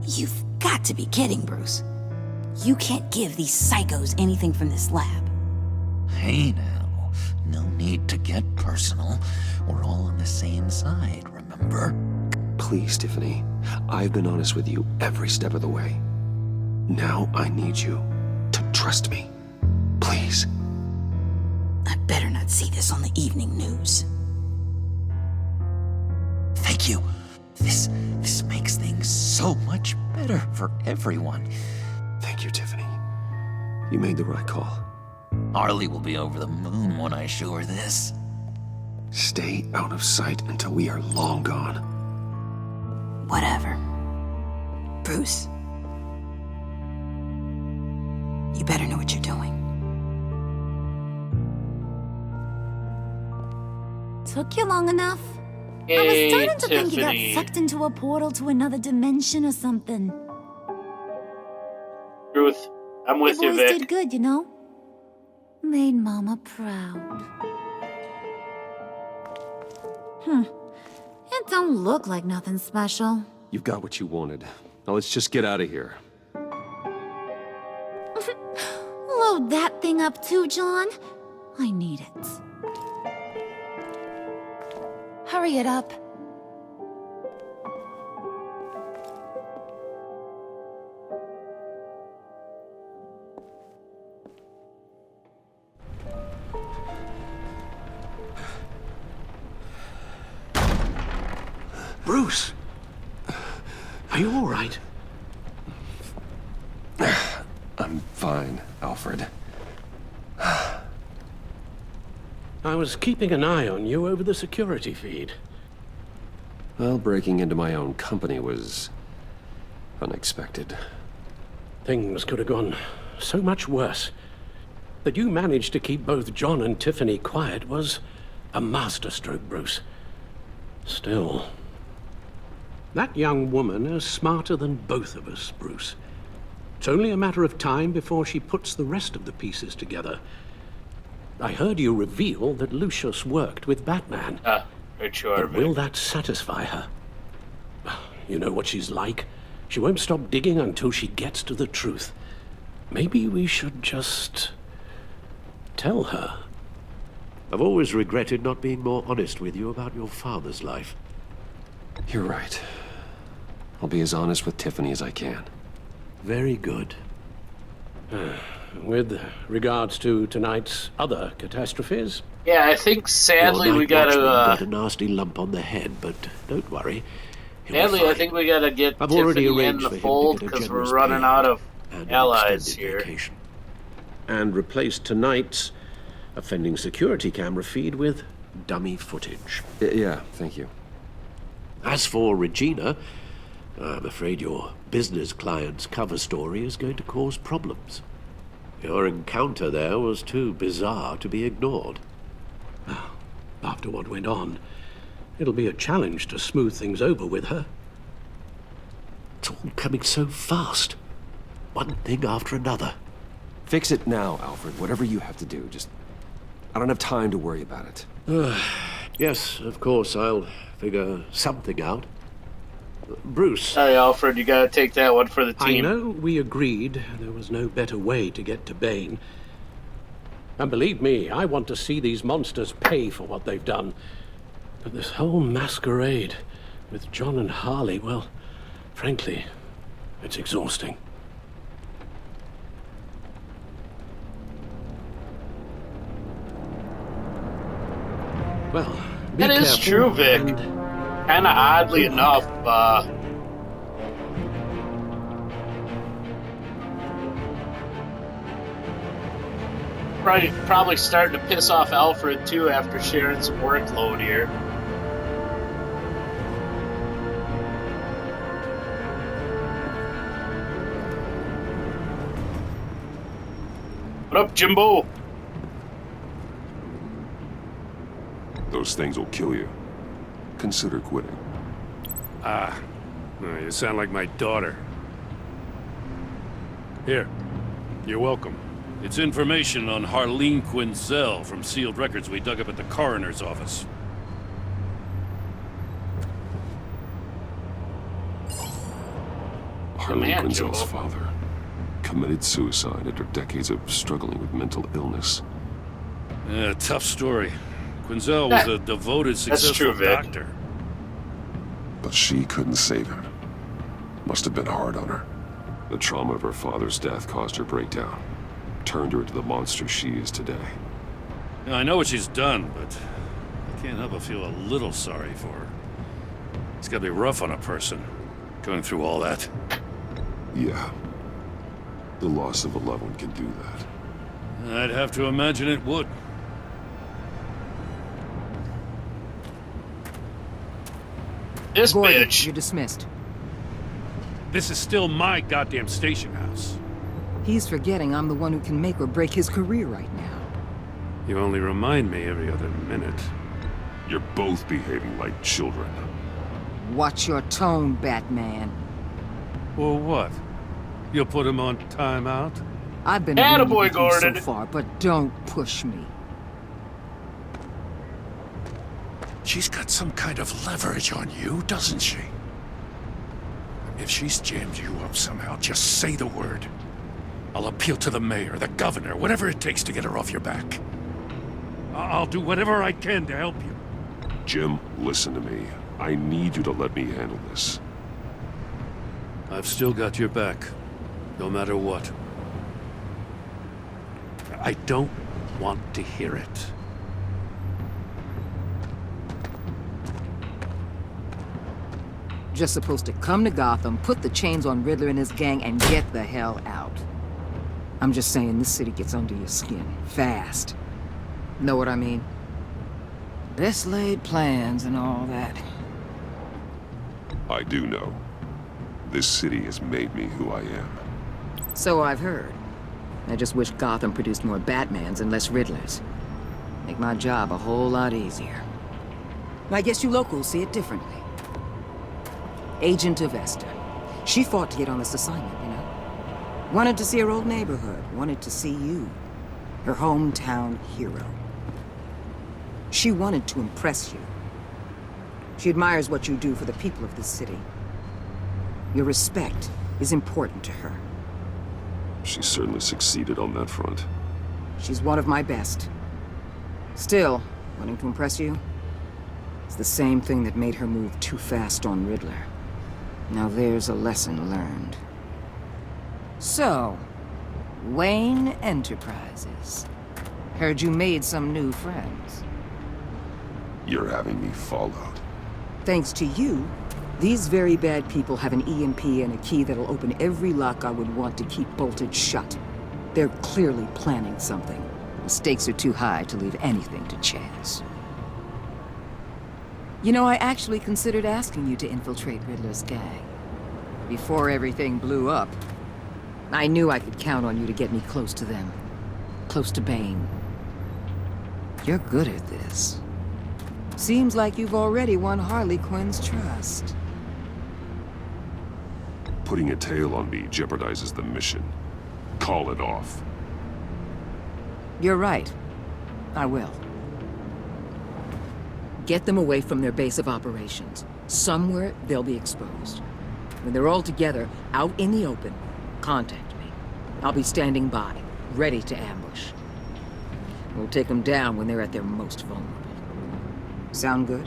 You've got to be kidding, Bruce. You can't give these psychos anything from this lab. Hey now, no need to get personal. We're all on the same side, remember? Please, Tiffany. I've been honest with you every step of the way. Now I need you to trust me. Please. I better not see this on the evening news. Thank you. This makes things so much better for everyone. Thank you, Tiffany. You made the right call. Harley will be over the moon when I show her this. Stay out of sight until we are long gone. Whatever. Bruce. You better know what you're doing. Took you long enough? I was Hey, starting to think you got Tiffany. sucked into a portal to another dimension or something. Ruth, I'm with You you, boys Vic. did good, you know? Made Mama proud. It don't look like nothing special. You've got what you wanted. Now let's just get out of here. Load that thing up too, John. I need it. Hurry it up. Bruce! Are you all right? I'm fine, Alfred. I was keeping an eye on you over the security feed. Well, breaking into my own company was unexpected. Things could have gone so much worse. That you managed to keep both John and Tiffany quiet was a masterstroke, Bruce. Still, that young woman is smarter than both of us, Bruce. It's only a matter of time before she puts the rest of the pieces together. I heard you reveal that Lucius worked with Batman. Right sure, But will that satisfy her? You know what she's like. She won't stop digging until she gets to the truth. Maybe we should just tell her. I've always regretted not being more honest with you about your father's life. You're right. I'll be as honest with Tiffany as I can. Very good. With regards to tonight's other catastrophes? Yeah, I think sadly Your we night gotta. watchman got a nasty lump on the head, but don't worry. He'll be Sadly, I fine. think we gotta get I've already Tiffany in arranged the for him to fold get a because we're generous running out of and an allies extended here. vacation. And replace tonight's offending security camera feed with dummy footage. Yeah, thank you. As for Regina, I'm afraid your business client's cover story is going to cause problems. Your encounter there was too bizarre to be ignored. After what went on, it'll be a challenge to smooth things over with her. It's all coming so fast. One thing after another. Fix it now, Alfred. Whatever you have to do. Just... I don't have time to worry about it. Yes, of course, I'll figure something out. Bruce. Sorry, Alfred, you gotta take that one for the I team. know we agreed there was no better way to get to Bane. And believe me, I want to see these monsters pay for what they've done. But this whole masquerade with John and Harley, well, frankly, it's exhausting. Well, be That is careful true, Vic. and- Kinda oddly enough, probably starting to piss off Alfred too after sharing some workload here. What up, Jimbo? Those things will kill you. Consider quitting. You sound like my daughter. Here, you're welcome. It's information on Harleen Quinzel from sealed records we dug up at the coroner's office. Harlan man, Quinzel's Joe. father committed suicide after decades of struggling with mental illness. Yeah, tough story. Quinzel was a devoted, That's successful true, Vic. doctor. But she couldn't save him. Must have been hard on her. The trauma of her father's death caused her breakdown. Turned her into the monster she is today. Now, I know what she's done, but I can't help but feel a little sorry for her. It's gotta be rough on a person, going through all that. Yeah. The loss of a loved one can do that. I'd have to imagine it would. This Gordon, bitch. you're dismissed. This is still my goddamn station house. He's forgetting I'm the one who can make or break his career right now. You only remind me every other minute. You're both behaving like children. Watch your tone, Batman. Well, what? You'll put him on timeout? I've been Attaboy, with you Gordon. so far, but don't push me. She's got some kind of leverage on you, doesn't she? If she's jammed you up somehow, just say the word. I'll appeal to the mayor, the governor, whatever it takes to get her off your back. I'll do whatever I can to help you. Jim, listen to me. I need you to let me handle this. I've still got your back, no matter what. I don't want to hear it. Just supposed to come to Gotham, put the chains on Riddler and his gang, and get the hell out. I'm just saying, this city gets under your skin. Fast. Know what I mean? Best laid plans and all that. I do know. This city has made me who I am. So I've heard. I just wish Gotham produced more Batmans and less Riddlers. Make my job a whole lot easier. I guess you locals see it differently. Agent Avesta. She fought to get on this assignment, you know? Wanted to see her old neighborhood. Wanted to see you. Her hometown hero. She wanted to impress you. She admires what you do for the people of this city. Your respect is important to her. She certainly succeeded on that front. She's one of my best. Still, wanting to impress you? It's the same thing that made her move too fast on Riddler. Now there's a lesson learned. So, Wayne Enterprises. Heard you made some new friends. You're having me followed. Thanks to you, these very bad people have an EMP and a key that'll open every lock I would want to keep bolted shut. They're clearly planning something. The stakes are too high to leave anything to chance. You know, I actually considered asking you to infiltrate Riddler's gang. Before everything blew up, I knew I could count on you to get me close to them. Close to Bane. You're good at this. Seems like you've already won Harley Quinn's trust. Putting a tail on me jeopardizes the mission. Call it off. You're right. I will. Get them away from their base of operations. Somewhere they'll be exposed. When they're all together, out in the open, contact me. I'll be standing by, ready to ambush. We'll take them down when they're at their most vulnerable. Sound good?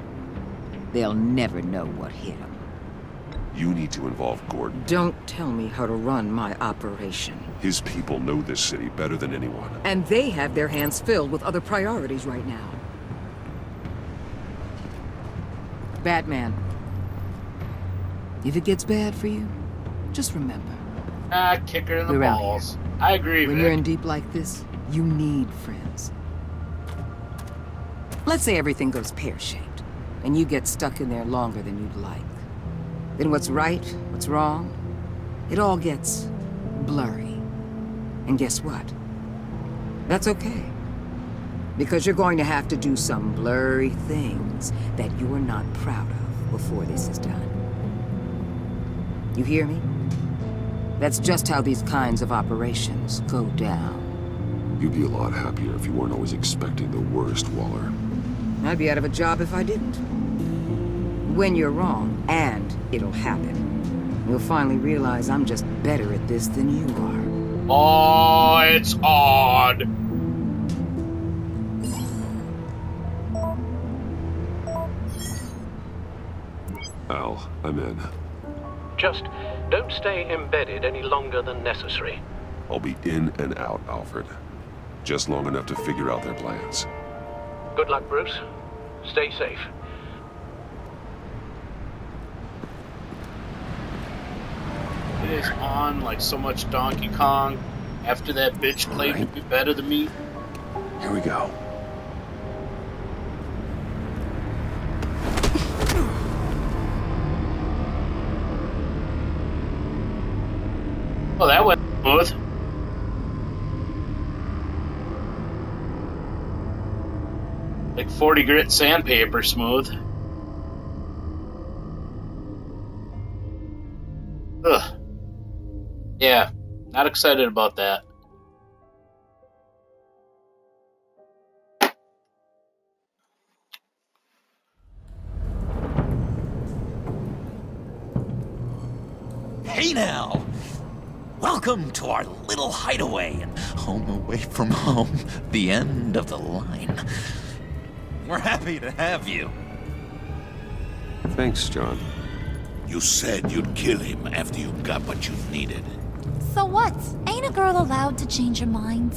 They'll never know what hit them. You need to involve Gordon. Don't tell me how to run my operation. His people know this city better than anyone. And they have their hands filled with other priorities right now. Batman. If it gets bad for you, just remember. Kick her in the We're out balls. I agree, When Vic. you're in deep like this, you need friends. Let's say everything goes pear-shaped, and you get stuck in there longer than you'd like. Then what's right, what's wrong, it all gets blurry. And guess what? That's okay. Because you're going to have to do some blurry things that you're not proud of before this is done. You hear me? That's just how these kinds of operations go down. You'd be a lot happier if you weren't always expecting the worst, Waller. I'd be out of a job if I didn't. When you're wrong, and it'll happen, you'll finally realize I'm just better at this than you are. Oh, it's odd. Al, I'm in. Just don't stay embedded any longer than necessary. I'll be in and out, Alfred. Just long enough to figure out their plans. Good luck, Bruce. Stay safe. you guys on like so much Donkey Kong after that bitch claimed to be better than me? Here we go. Oh, that went smooth. Like 40 grit sandpaper smooth. Ugh. Yeah, not excited about that. Hey now! Welcome to our little hideaway and home away from home, the end of the line. We're happy to have you. Thanks, John. You said you'd kill him after you got what you needed. So what? Ain't a girl allowed to change her mind?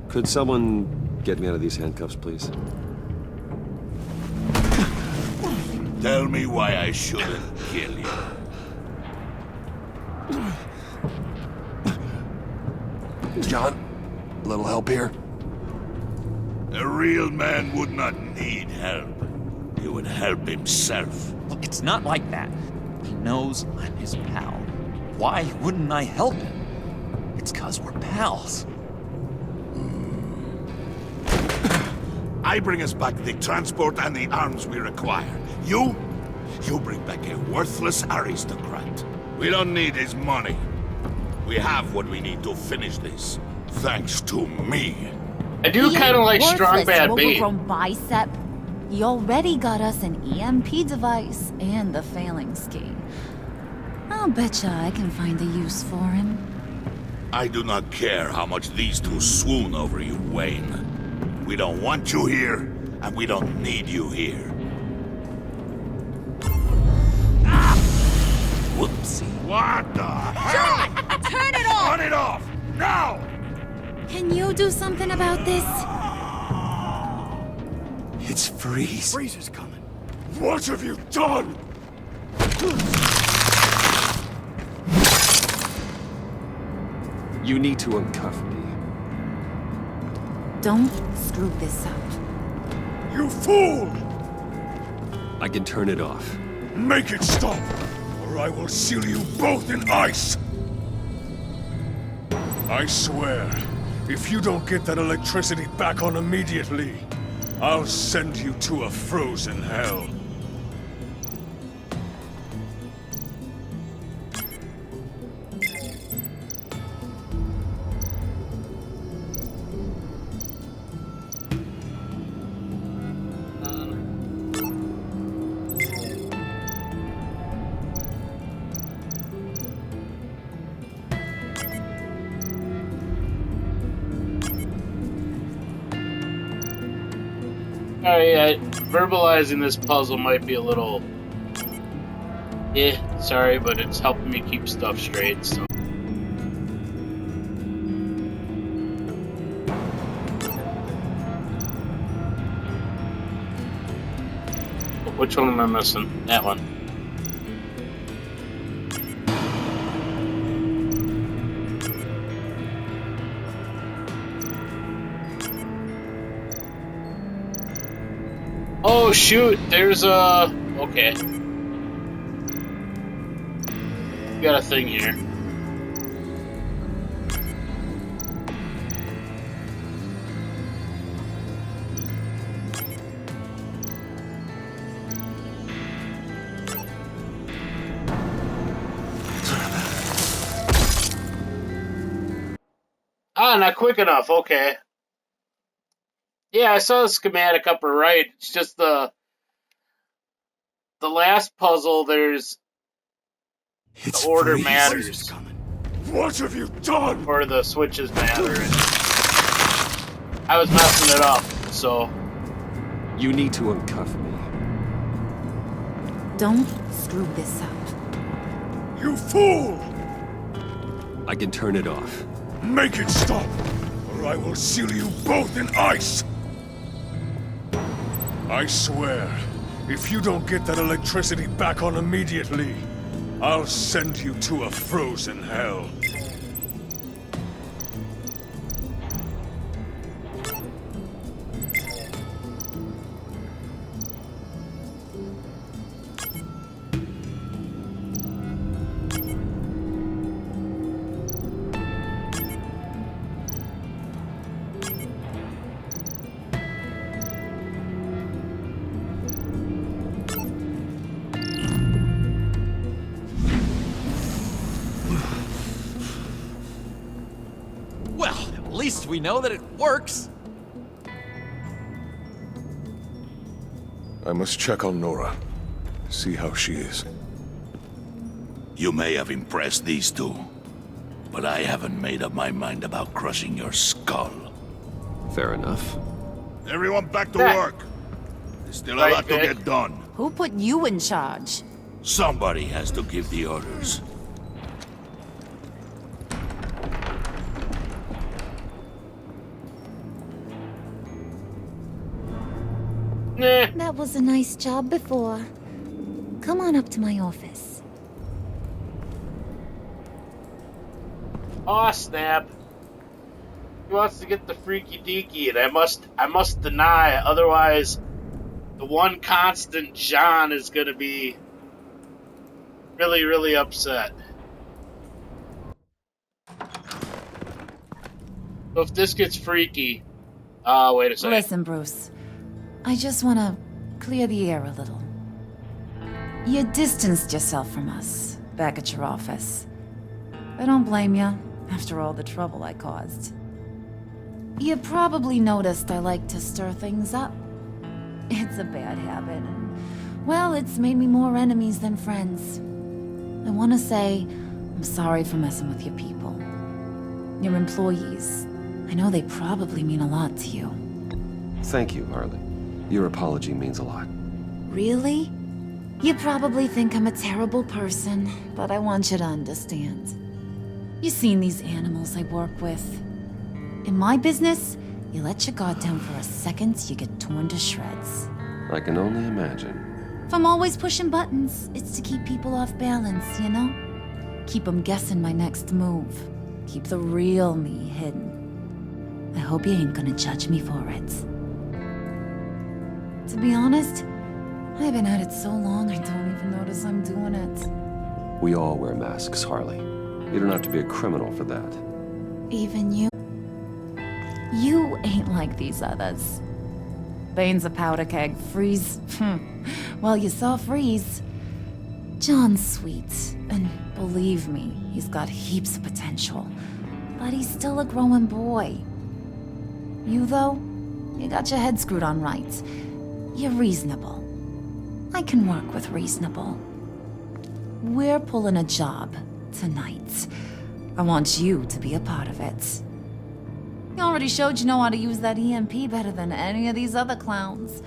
Could someone get me out of these handcuffs, please? Tell me why I shouldn't kill you. John, a little help here? A real man would not need help. He would help himself. Look, it's not like that. He knows I'm his pal. Why wouldn't I help him? It's 'cause we're pals. I bring us back the transport and the arms we require. You bring back a worthless aristocrat. We don't need his money. We have what we need to finish this. Thanks to me. I do kind of like strong bad bait. Overgrown bicep. He already got us an EMP device and the failing ski. I'll betcha I can find a use for him. I do not care how much these two swoon over you, Wayne. We don't want you here, and we don't need you here. Whoopsie. What the hell? John! Turn it off! Turn it off! Now! Can you do something about this? It's Freeze. Freeze is coming. What have you done? You need to uncuff me. Don't screw this up. You fool! I can turn it off. Make it stop, or I will seal you both in ice! I swear, if you don't get that electricity back on immediately, I'll send you to a frozen hell. Alright, verbalizing this puzzle might be a little... sorry, but it's helping me keep stuff straight, so... Which one am I missing? That one. Oh shoot, there's a... okay. Got a thing here. Ah, not quick enough, okay. Yeah, I saw the schematic upper right. It's just the last puzzle, there's It's the order Freeze. matters. What have you done? Or the switches matter. I was messing it up, so... You need to uncuff me. Don't screw this up. You fool! I can turn it off. Make it stop, or I will seal you both in ice! I swear, if you don't get that electricity back on immediately, I'll send you to a frozen hell. At least we know that it works. I must check on Nora. See how she is. You may have impressed these two, but I haven't made up my mind about crushing your skull. Fair enough. Everyone back to work. There's still a lot to get done. Who put you in charge? Somebody has to give the orders. That was a nice job before. Come on up to my office. Aw, snap. He wants to get the freaky deaky, and I must deny, otherwise the one constant John is gonna be really, really upset. So if this gets freaky, wait a second. Listen, Bruce. I just want to clear the air a little. You distanced yourself from us back at your office. I don't blame you, after all the trouble I caused. You probably noticed I like to stir things up. It's a bad habit, and, well, it's made me more enemies than friends. I want to say I'm sorry for messing with your people. Your employees. I know they probably mean a lot to you. Thank you, Harley. Your apology means a lot. Really? You probably think I'm a terrible person, but I want you to understand. You've seen these animals I work with. In my business, you let your guard down for a second, you get torn to shreds. I can only imagine. If I'm always pushing buttons, it's to keep people off balance, you know? Keep them guessing my next move. Keep the real me hidden. I hope you ain't gonna judge me for it. To be honest, I've been at it so long I don't even notice I'm doing it. We all wear masks, Harley. You don't have to be a criminal for that. Even you? You ain't like these others. Bane's a powder keg. Freeze. Well, you saw Freeze. John's sweet, and believe me, he's got heaps of potential. But he's still a growing boy. You, though, you got your head screwed on right. You're reasonable. I can work with reasonable. We're pulling a job tonight. I want you to be a part of it. You already showed you know how to use that EMP better than any of these other clowns.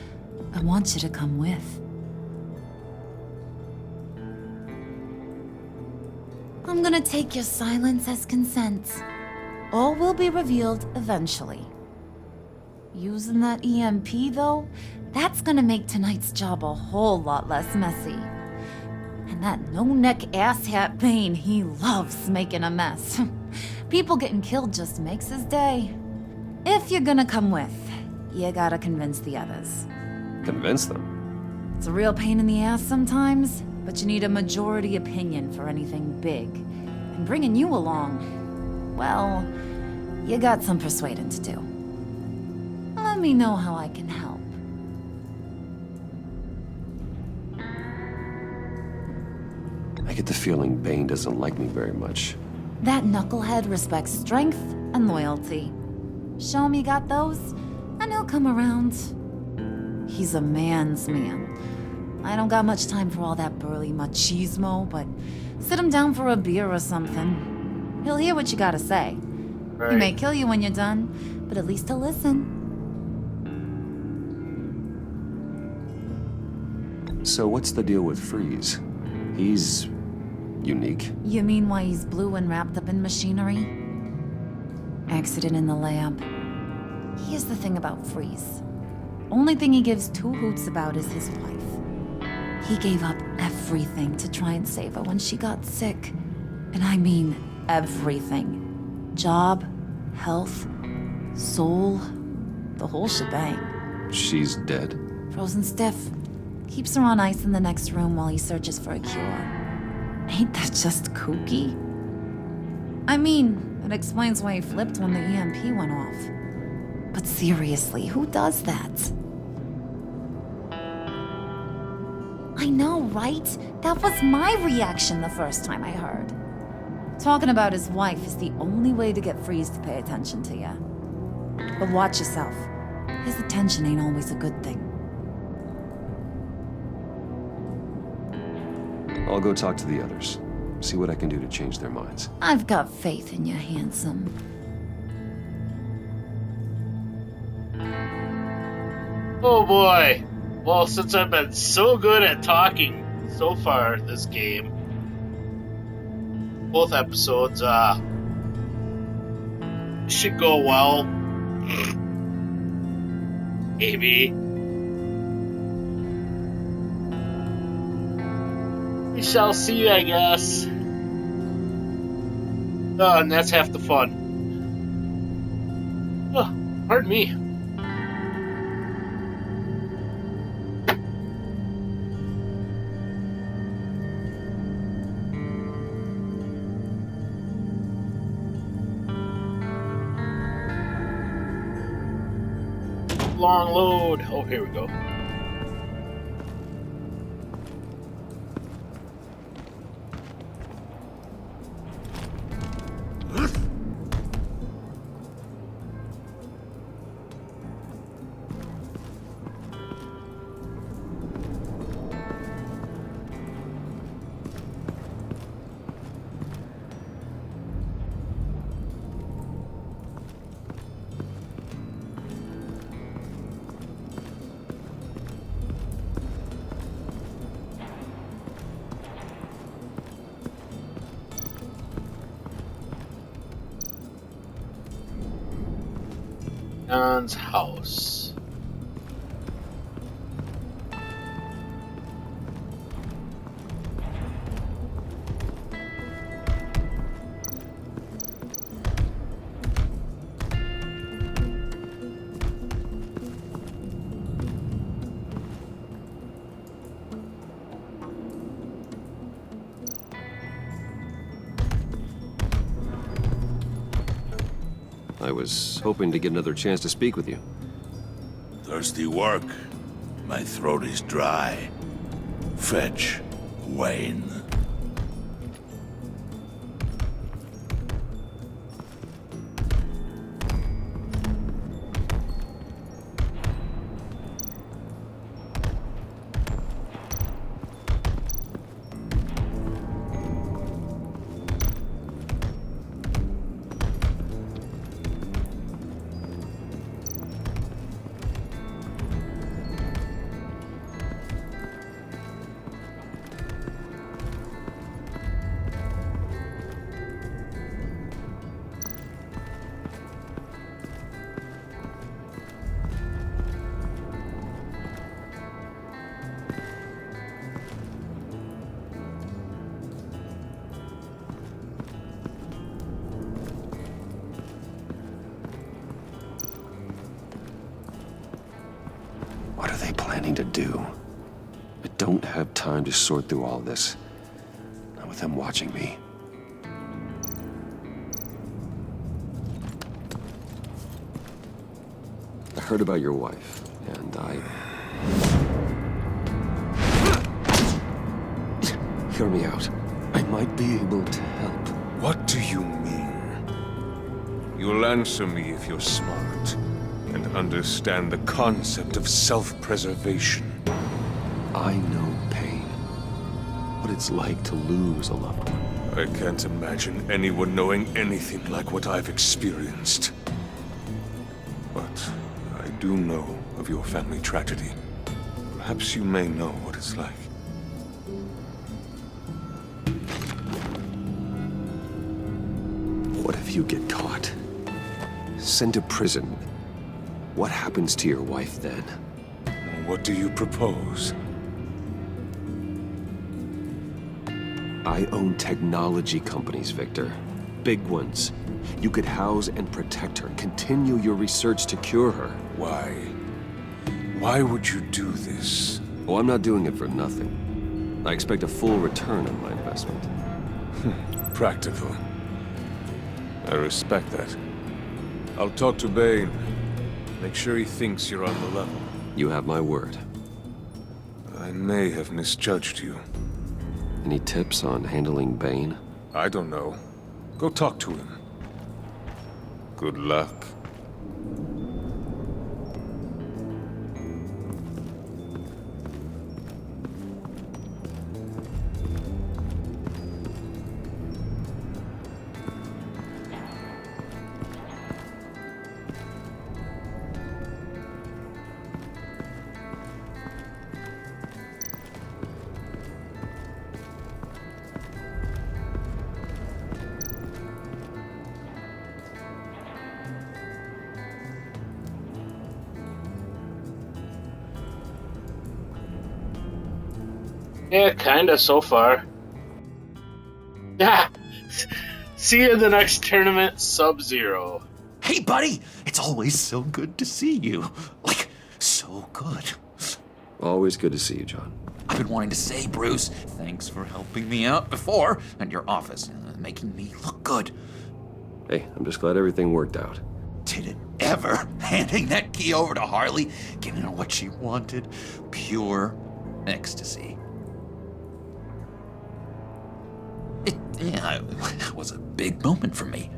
I want you to come with. I'm gonna take your silence as consent. All will be revealed eventually. Using that EMP, though, that's gonna make tonight's job a whole lot less messy. And that no-neck asshat Bane, he loves making a mess. People getting killed just makes his day. If you're gonna come with, you gotta convince the others. Convince them? It's a real pain in the ass sometimes, but you need a majority opinion for anything big. And bringing you along, well, you got some persuading to do. Let me know how I can help. I get the feeling Bane doesn't like me very much. That knucklehead respects strength and loyalty. Show him you got those, and he'll come around. He's a man's man. I don't got much time for all that burly machismo, but sit him down for a beer or something. He'll hear what you gotta say. Right. He may kill you when you're done, but at least he'll listen. So what's the deal with Freeze? He's unique. You mean why he's blue and wrapped up in machinery? Accident in the lab. Here's the thing about Freeze. Only thing he gives two hoots about is his wife. He gave up everything to try and save her when she got sick. And I mean everything. Job, health, soul, the whole shebang. She's dead? Frozen stiff. Keeps her on ice in the next room while he searches for a cure. Ain't that just kooky? I mean, it explains why he flipped when the EMP went off. But seriously, who does that? I know, right? That was my reaction the first time I heard. Talking about his wife is the only way to get Freeze to pay attention to you. But watch yourself. His attention ain't always a good thing. I'll go talk to the others. See what I can do to change their minds. I've got faith in you, handsome. Oh boy. Well, since I've been so good at talking so far this game, both episodes, should go well. Maybe. We shall see, I guess. Oh, and that's half the fun. Oh, pardon me. Long load. Oh, here we go. John's house. I was hoping to get another chance to speak with you. Thirsty work? My throat is dry. Fetch Wayne. What are they planning to do? I don't have time to sort through all this. Not with them watching me. I heard about your wife, and Hear me out. I might be able to help. What do you mean? You'll answer me if you're smart and understand the concept of self-preservation. I know pain. What it's like to lose a loved one. I can't imagine anyone knowing anything like what I've experienced. But I do know of your family tragedy. Perhaps you may know what it's like. What if you get caught? Sent to prison? What happens to your wife then? What do you propose? I own technology companies, Victor. Big ones. You could house and protect her, continue your research to cure her. Why? Why would you do this? Oh, I'm not doing it for nothing. I expect a full return on my investment. Practical. I respect that. I'll talk to Bane. Make sure he thinks you're on the level. You have my word. I may have misjudged you. Any tips on handling Bane? I don't know. Go talk to him. Good luck. Yeah, kinda so far. Yeah. See you in the next tournament, Sub-Zero. Hey, buddy! It's always so good to see you. Like, so good. Always good to see you, John. I've been wanting to say, Bruce, thanks for helping me out before at your office, making me look good. Hey, I'm just glad everything worked out. Did it ever? Handing that key over to Harley, giving her what she wanted. Pure ecstasy. It was a big moment for me.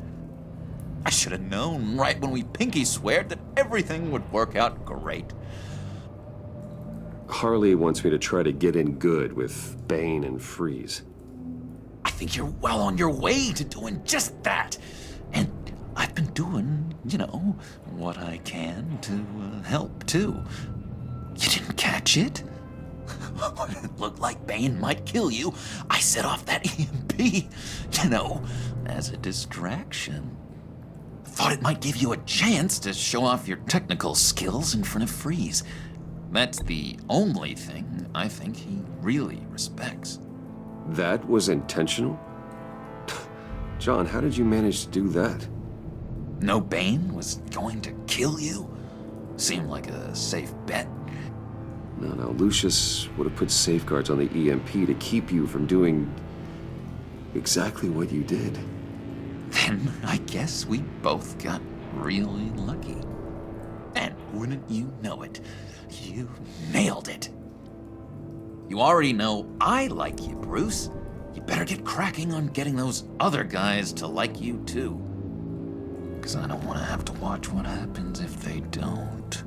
I should have known right when we pinky sweared that everything would work out great. Harley wants me to try to get in good with Bane and Freeze. I think you're well on your way to doing just that. And I've been doing, what I can to help, too. You didn't catch it? When it looked like Bane might kill you, I set off that EMP, as a distraction. Thought it might give you a chance to show off your technical skills in front of Freeze. That's the only thing I think he really respects. That was intentional? John, how did you manage to do that? No Bane was going to kill you? Seemed like a safe bet. No, Lucius would have put safeguards on the EMP to keep you from doing exactly what you did. Then I guess we both got really lucky. And wouldn't you know it, you nailed it. You already know I like you, Bruce. You better get cracking on getting those other guys to like you too. 'Cause I don't want to have to watch what happens if they don't.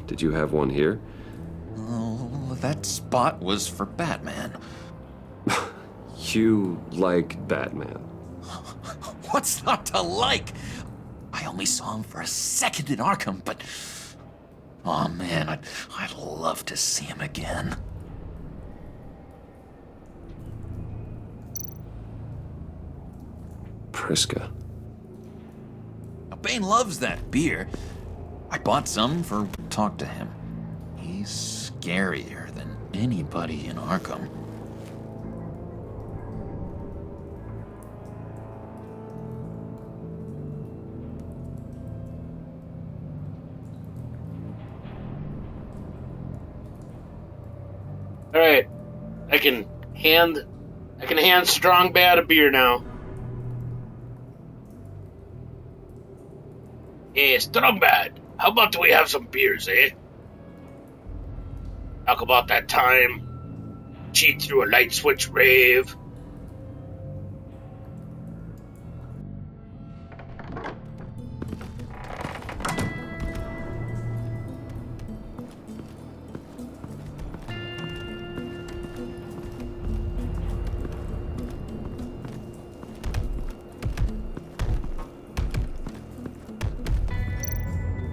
Did you have one here? Oh, that spot was for Batman. You like Batman? What's not to like? I only saw him for a second in Arkham, but... Oh man, I'd love to see him again. Priska. Now, Bane loves that beer. I bought some for talk to him. He's scarier than anybody in Arkham. All right, I can hand Strong Bad a beer now. Hey, Strong Bad, how about we have some beers, eh? Talk about that time, cheat through a light switch rave.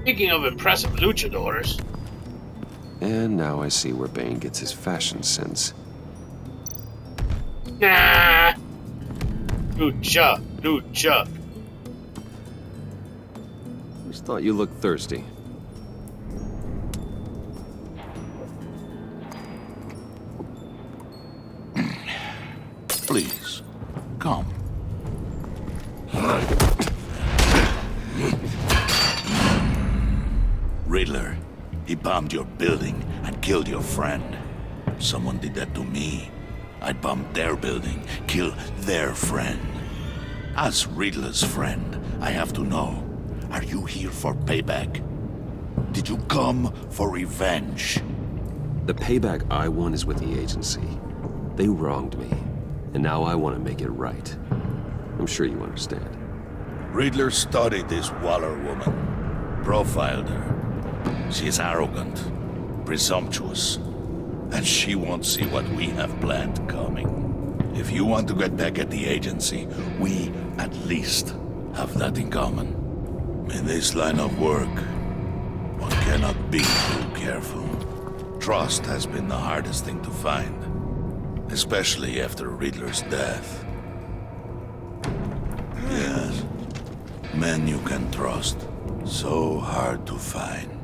Speaking of impressive luchadors, And now I see where Bane gets his fashion sense. Nah. New Chuck. Just thought you looked thirsty. Please, come. Riddler, he bombed your building and killed your friend. Someone did that to me. I'd bomb their building, kill their friend. As Riddler's friend, I have to know, are you here for payback? Did you come for revenge? The payback I want is with the agency. They wronged me, and now I want to make it right. I'm sure you understand. Riddler studied this Waller woman, profiled her. She is arrogant, presumptuous, and she won't see what we have planned coming. If you want to get back at the agency, we at least have that in common. In this line of work, one cannot be too careful. Trust has been the hardest thing to find, especially after Riddler's death. Yes, men you can trust, so hard to find.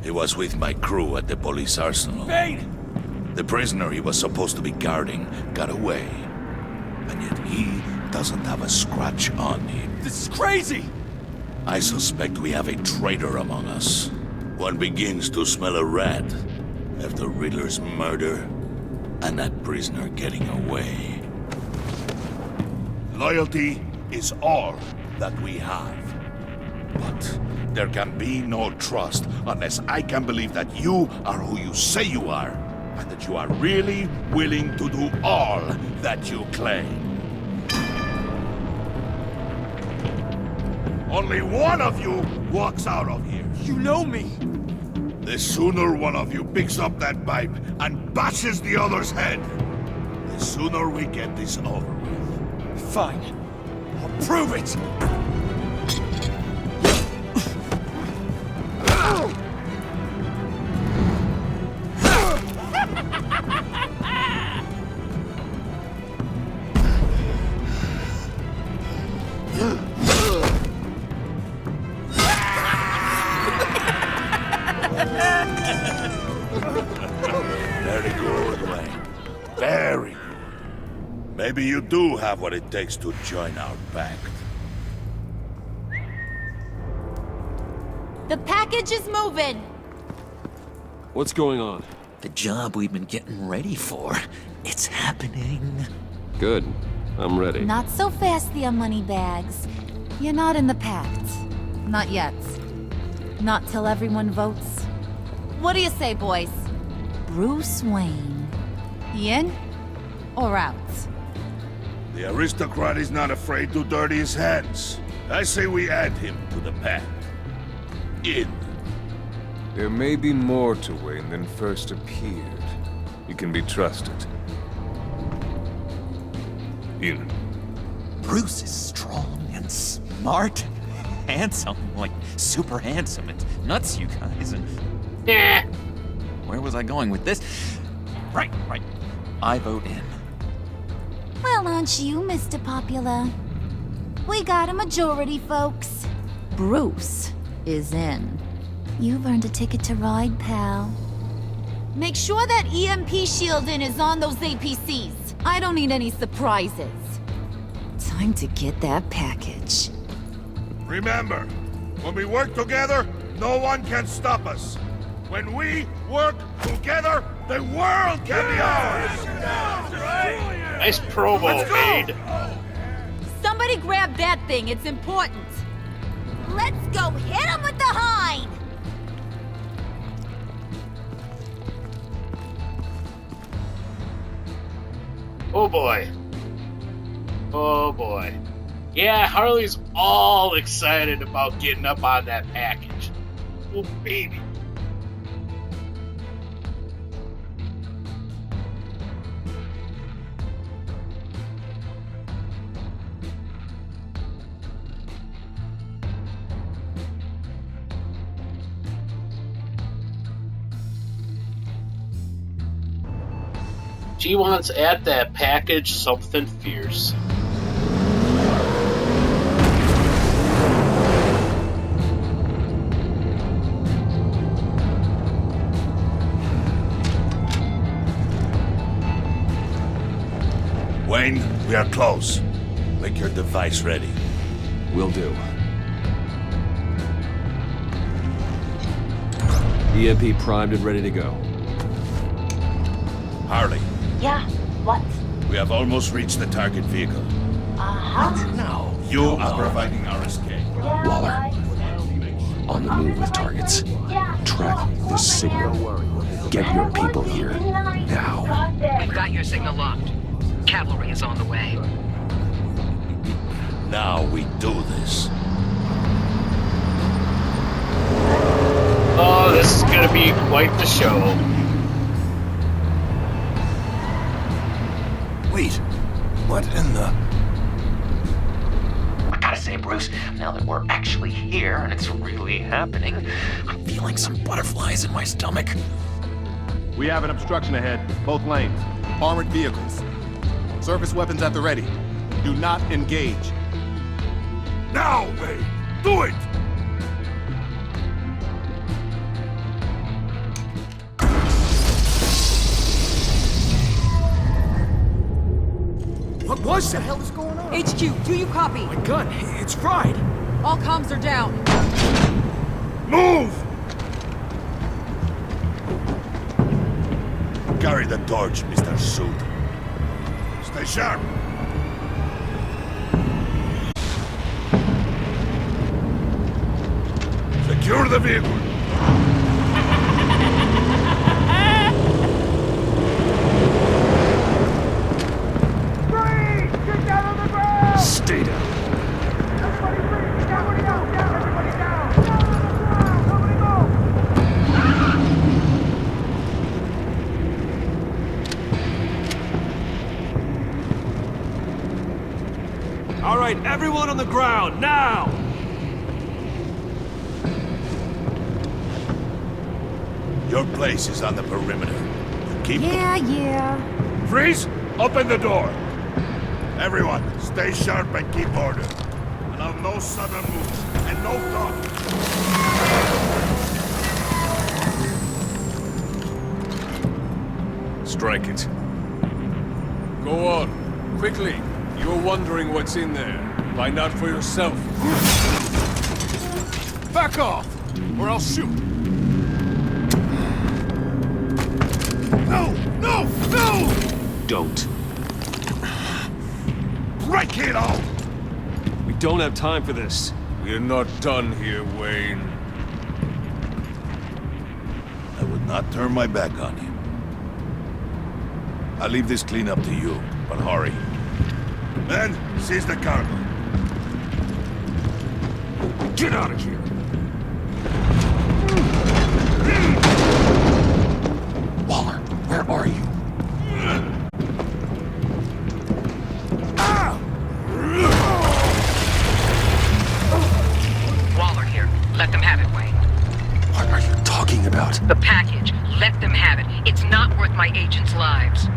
He was with my crew at the police arsenal. Bane! The prisoner he was supposed to be guarding got away. And yet he doesn't have a scratch on him. This is crazy! I suspect we have a traitor among us. One begins to smell a rat after Riddler's murder and that prisoner getting away. Loyalty is all that we have. But there can be no trust unless I can believe that you are who you say you are, and that you are really willing to do all that you claim. Only one of you walks out of here. You know me. The sooner one of you picks up that pipe and bashes the other's head, the sooner we get this over with. Fine. I'll prove it! Very good, Wayne. Very good. Maybe you do have what it takes to join our pact. The package is moving. What's going on? The job we've been getting ready for. It's happening. Good. I'm ready. Not so fast, the Moneybags. You're not in the pact. Not yet. Not till everyone votes. What do you say, boys? Bruce Wayne. In or out? The aristocrat is not afraid to dirty his hands. I say we add him to the pact. In. There may be more to Wayne than first appeared. You can be trusted. In. Bruce is strong and smart, handsome, like super handsome. It's nuts, you guys. And where was I going with this? Right. I vote in. Well, aren't you, Mr. Popular? We got a majority, folks. Bruce is in. You've earned a ticket to ride, pal. Make sure that EMP shielding is on those APCs. I don't need any surprises. Time to get that package. Remember, when we work together, no one can stop us. When we work together, the world can be ours! Nice promo, Bane. Somebody grab that thing, it's important. Let's go hit him with the hind! Oh boy. Oh boy. Yeah, Harley's all excited about getting up on that package. Oh baby. She wants at that package something fierce. Wayne, we are close. Make your device ready. Will do. EMP primed and ready to go. Harley, Yeah, what? we have almost reached the target vehicle. Uh-huh. Now, you are providing RSK. Waller, on the move with targets. Track this signal. Get your people here, now. We've got your signal locked. Cavalry is on the way. Now we do this. Oh, this is gonna be quite the show. Wait, what in the... I gotta say, Bruce, now that we're actually here and it's really happening, I'm feeling some butterflies in my stomach. We have an obstruction ahead, both lanes. Armored vehicles. Surface weapons at the ready. Do not engage. Now, Wayne! Do it! What was that? What the hell is going on? HQ, do you copy? My gun, it's fried. All comms are down. Move! Carry the torch, Mr. Suit. Stay sharp. Secure the vehicle. Stay down. All right, everyone on the ground, now! Your place is on the perimeter. Keep... Yeah. Freeze! Open the door! Everyone, stay sharp and keep order. Allow no sudden moves, and no talking. Strike it. Go on, quickly. You're wondering what's in there. Find out for yourself. Back off, or I'll shoot. No! No! No! Don't. Break it all! We don't have time for this. We're not done here, Wayne. I would not turn my back on him. I'll leave this cleanup to you, but hurry. Men, seize the cargo. Get out of here! Waller, where are you? Waller here. Let them have it, Wayne. What are you talking about? The package. Let them have it. It's not worth my agents' lives.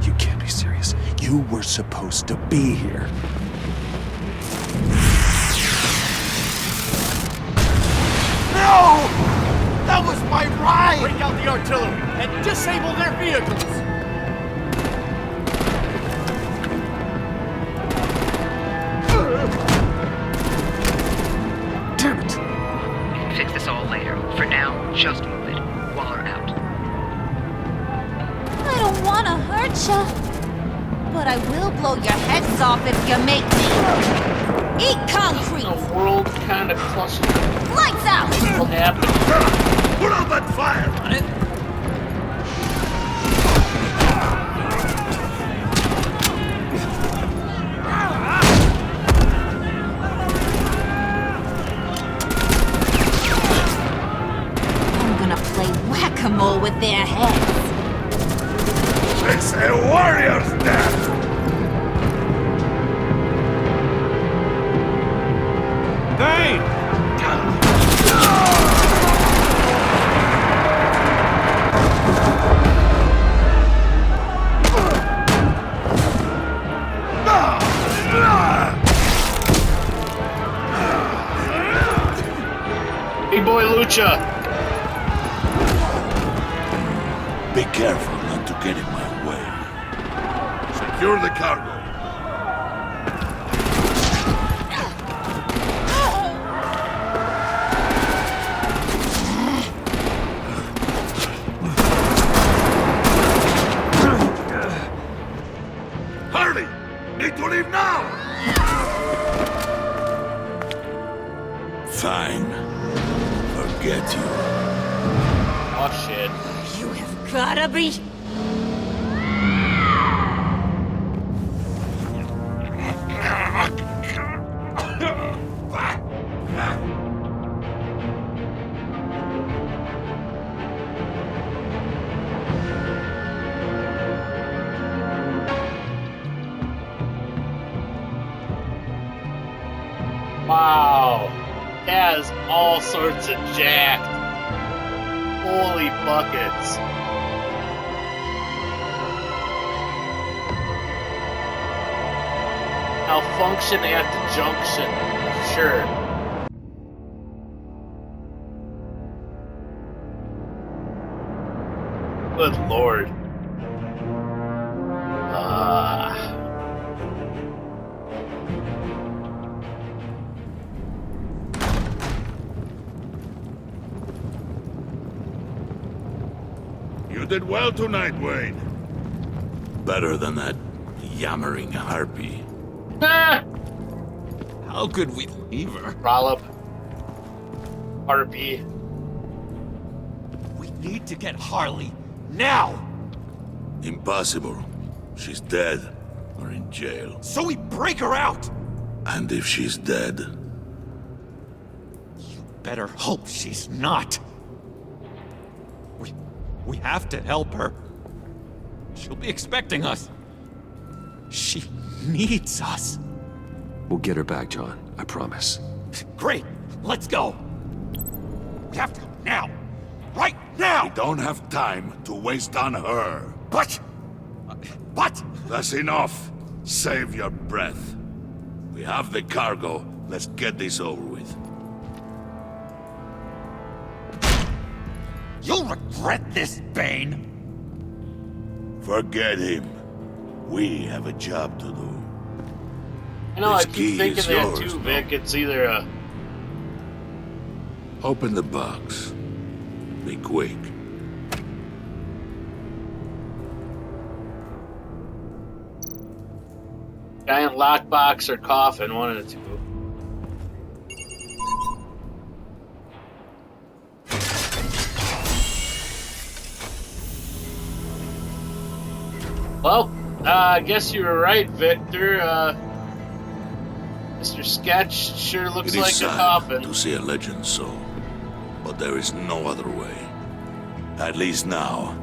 You can't be serious. You were supposed to be here. No! That was my ride! Break out the artillery and disable their vehicles! Damn it! We can fix this all later. For now, just move it. Waller out. I don't want to hurt ya, but I will blow your heads off if you make me. Eat concrete! The world kind of cluster. Lights out! What happened? Put out that fire! On it. I'm gonna play whack-a-mole with their heads. It's a warrior's death! Thane! boy, Lucha. Be careful not to get in my way. Secure the cargo. Hurry! Need to leave now! Fine. Forget you. Oh, shit. You have gotta be... Wow. That is all sorts of jacked. Holy buckets. Malfunction at the junction. Sure. Good lord. You did well tonight, Wayne. Better than that yammering harpy. How could we leave her? Rollop. Harpy. We need to get Harley now! Impossible. She's dead or in jail. So we break her out! And if she's dead, Better hope she's not. We have to help her. She'll be expecting us. She needs us. We'll get her back, John. I promise. Great. Let's go. We have to now. Right now! we don't have time to waste on her. But... That's enough. Save your breath. We have the cargo. Let's get this over with. You'll regret this, Bane. Forget him. We have a job to do. I know, I This key keep thinking is that yours, too, Vic. It's either a... Open the box. Be quick. giant lockbox or coffin, one of the two. Well, I guess you were right, Victor. Mr. Sketch sure looks It is like a sad coffin. to see a legend so, but there is no other way. At least now,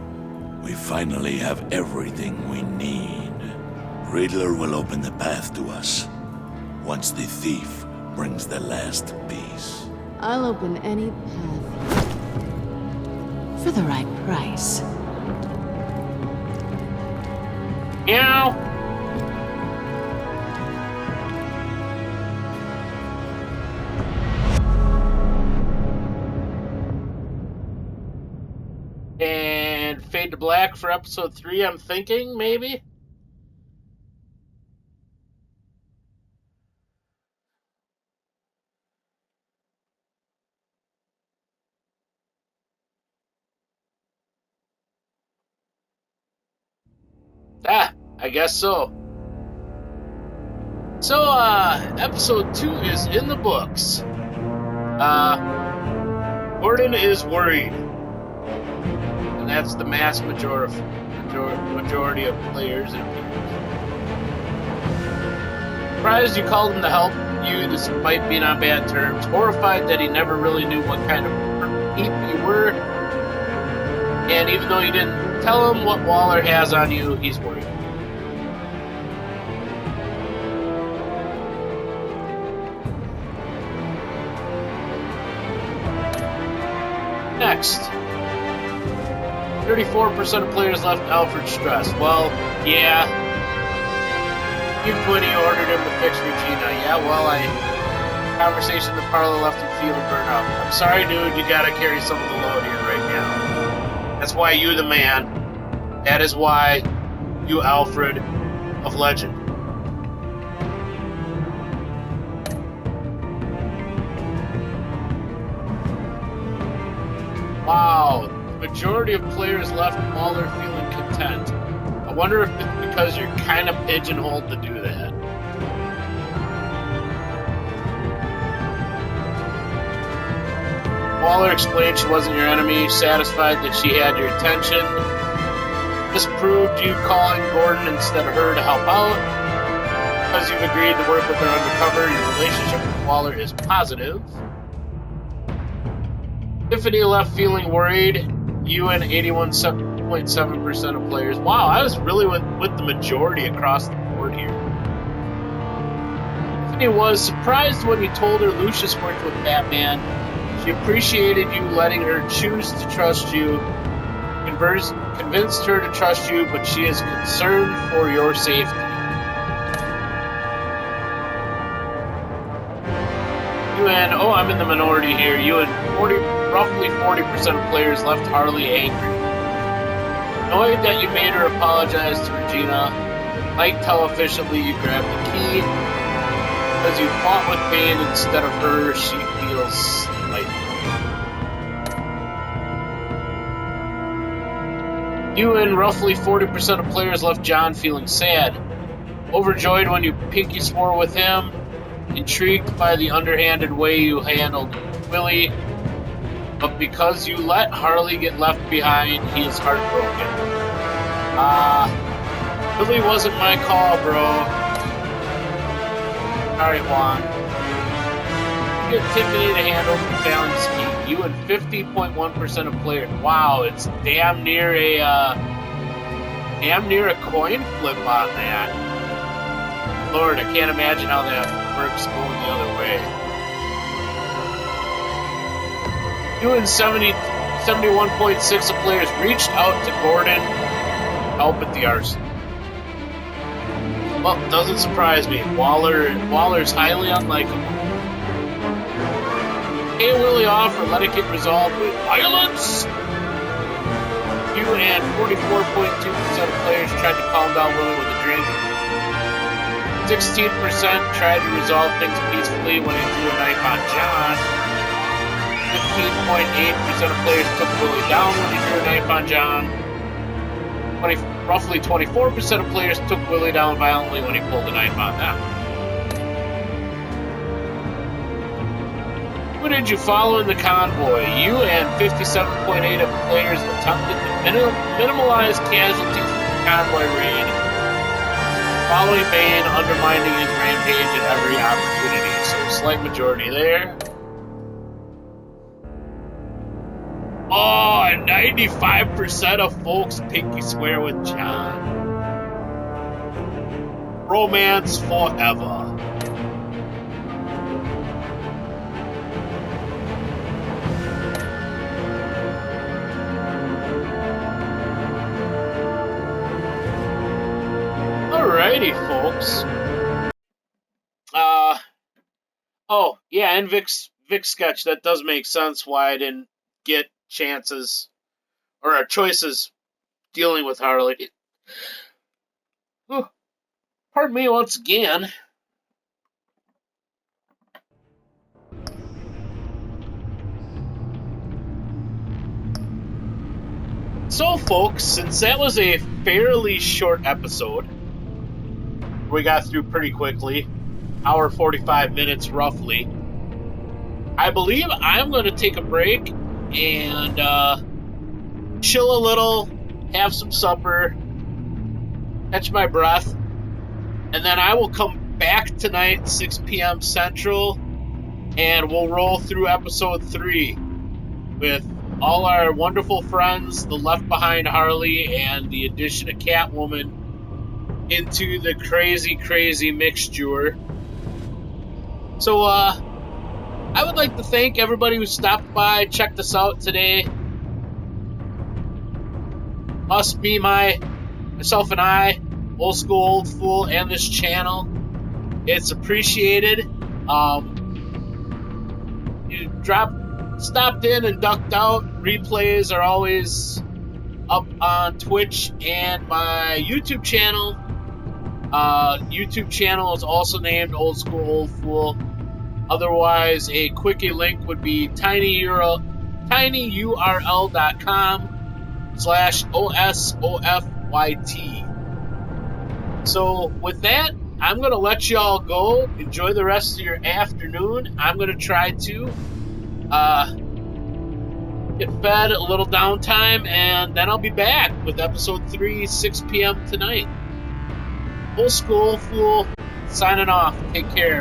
we finally have everything we need. Riddler will open the path to us, once the thief brings the last piece. I'll open any path for the right price. Meow. And fade to black for episode 3, I'm thinking, maybe? I guess so. So, episode 2 is in the books. Gordon is worried. And that's the mass majority of players and people. Surprised you called him to help you despite being on bad terms. Horrified that he never really knew what kind of peep you were. And even though you didn't tell him what Waller has on you, he's worried. Next. 34% of players left Alfred stressed. Well, yeah. Even when he ordered him to fix Regina. Yeah, well, conversation that Parla left him feeling burned out. I'm sorry, dude, you gotta carry some of the load here right now. That's why you the man. That is why you Alfred of legend. Wow, the majority of players left Waller feeling content. I wonder if it's because you're kind of pigeonholed to do that. Waller explained she wasn't your enemy, satisfied that she had your attention. This proved you calling Gordon instead of her to help out. Because you've agreed to work with her undercover, your relationship with Waller is positive. Tiffany left feeling worried. You and 81.7% of players. Wow, I was really with the majority across the board here. Tiffany was surprised when you told her Lucius worked with Batman. She appreciated you letting her choose to trust you. Convinced her to trust you, but she is concerned for your safety. You and, oh, I'm in the minority here. You and roughly 40% of players left Harley angry. Annoyed that you made her apologize to Regina. Liked how efficiently you grabbed the key. Because you fought with Bane instead of her, she feels like. You and roughly 40% of players left John feeling sad. Overjoyed when you pinky swore with him. Intrigued by the underhanded way you handled Willie. But because you let Harley get left behind, he is heartbroken. Willie wasn't my call, bro. Sorry, Juan. You get Tiffany to handle the Fallon's key. You and 50.1% of players. Wow, it's damn near a coin flip on that. Lord, I can't imagine how that works going the other way. You and 71.6 of players reached out to Gordon to help at the arson. Well, doesn't surprise me. Waller's highly unlikable. Pay Willie off or let it get resolved with violence. You and 44.2% of players tried to calm down Willie with a drink. 16% tried to resolve things peacefully when he drew a knife on John. 15.8% of players took Willie down when he drew a knife on John. Roughly 24% of players took Willie down violently when he pulled a knife on them. Who did you follow in the convoy? You and 57.8% of players attempted to minimize casualties from the convoy raid, following Bane, undermining his rampage at every opportunity. So a slight majority there. Oh, and 95% of folks pinky swear with John. Romance forever. Alrighty, folks. Oh, yeah, and Vic's sketch, that does make sense why I didn't get chances or choices dealing with Harley. Whew. Pardon me once again. So, folks, since that was a fairly short episode, we got through pretty quickly, hour 45 minutes roughly, I believe I'm going to take a break and chill a little, have some supper, catch my breath, and then I will come back tonight, 6 p.m. Central, and we'll roll through episode 3 with all our wonderful friends, the Left Behind Harley, and the addition of Catwoman into the crazy, crazy mixture. So, I would like to thank everybody who stopped by, checked us out today. Us, me, myself and I, Old School Old Fool, and this channel. It's appreciated. stopped in and ducked out. Replays are always up on Twitch and my YouTube channel. YouTube channel is also named Old School Old Fool. Otherwise, a quickie link would be tinyurl.com/OSOFYT. So with that, I'm going to let you all go. Enjoy the rest of your afternoon. I'm going to try to get fed, a little downtime, and then I'll be back with episode 3, 6 p.m. tonight. Old School Old Fool, signing off. Take care.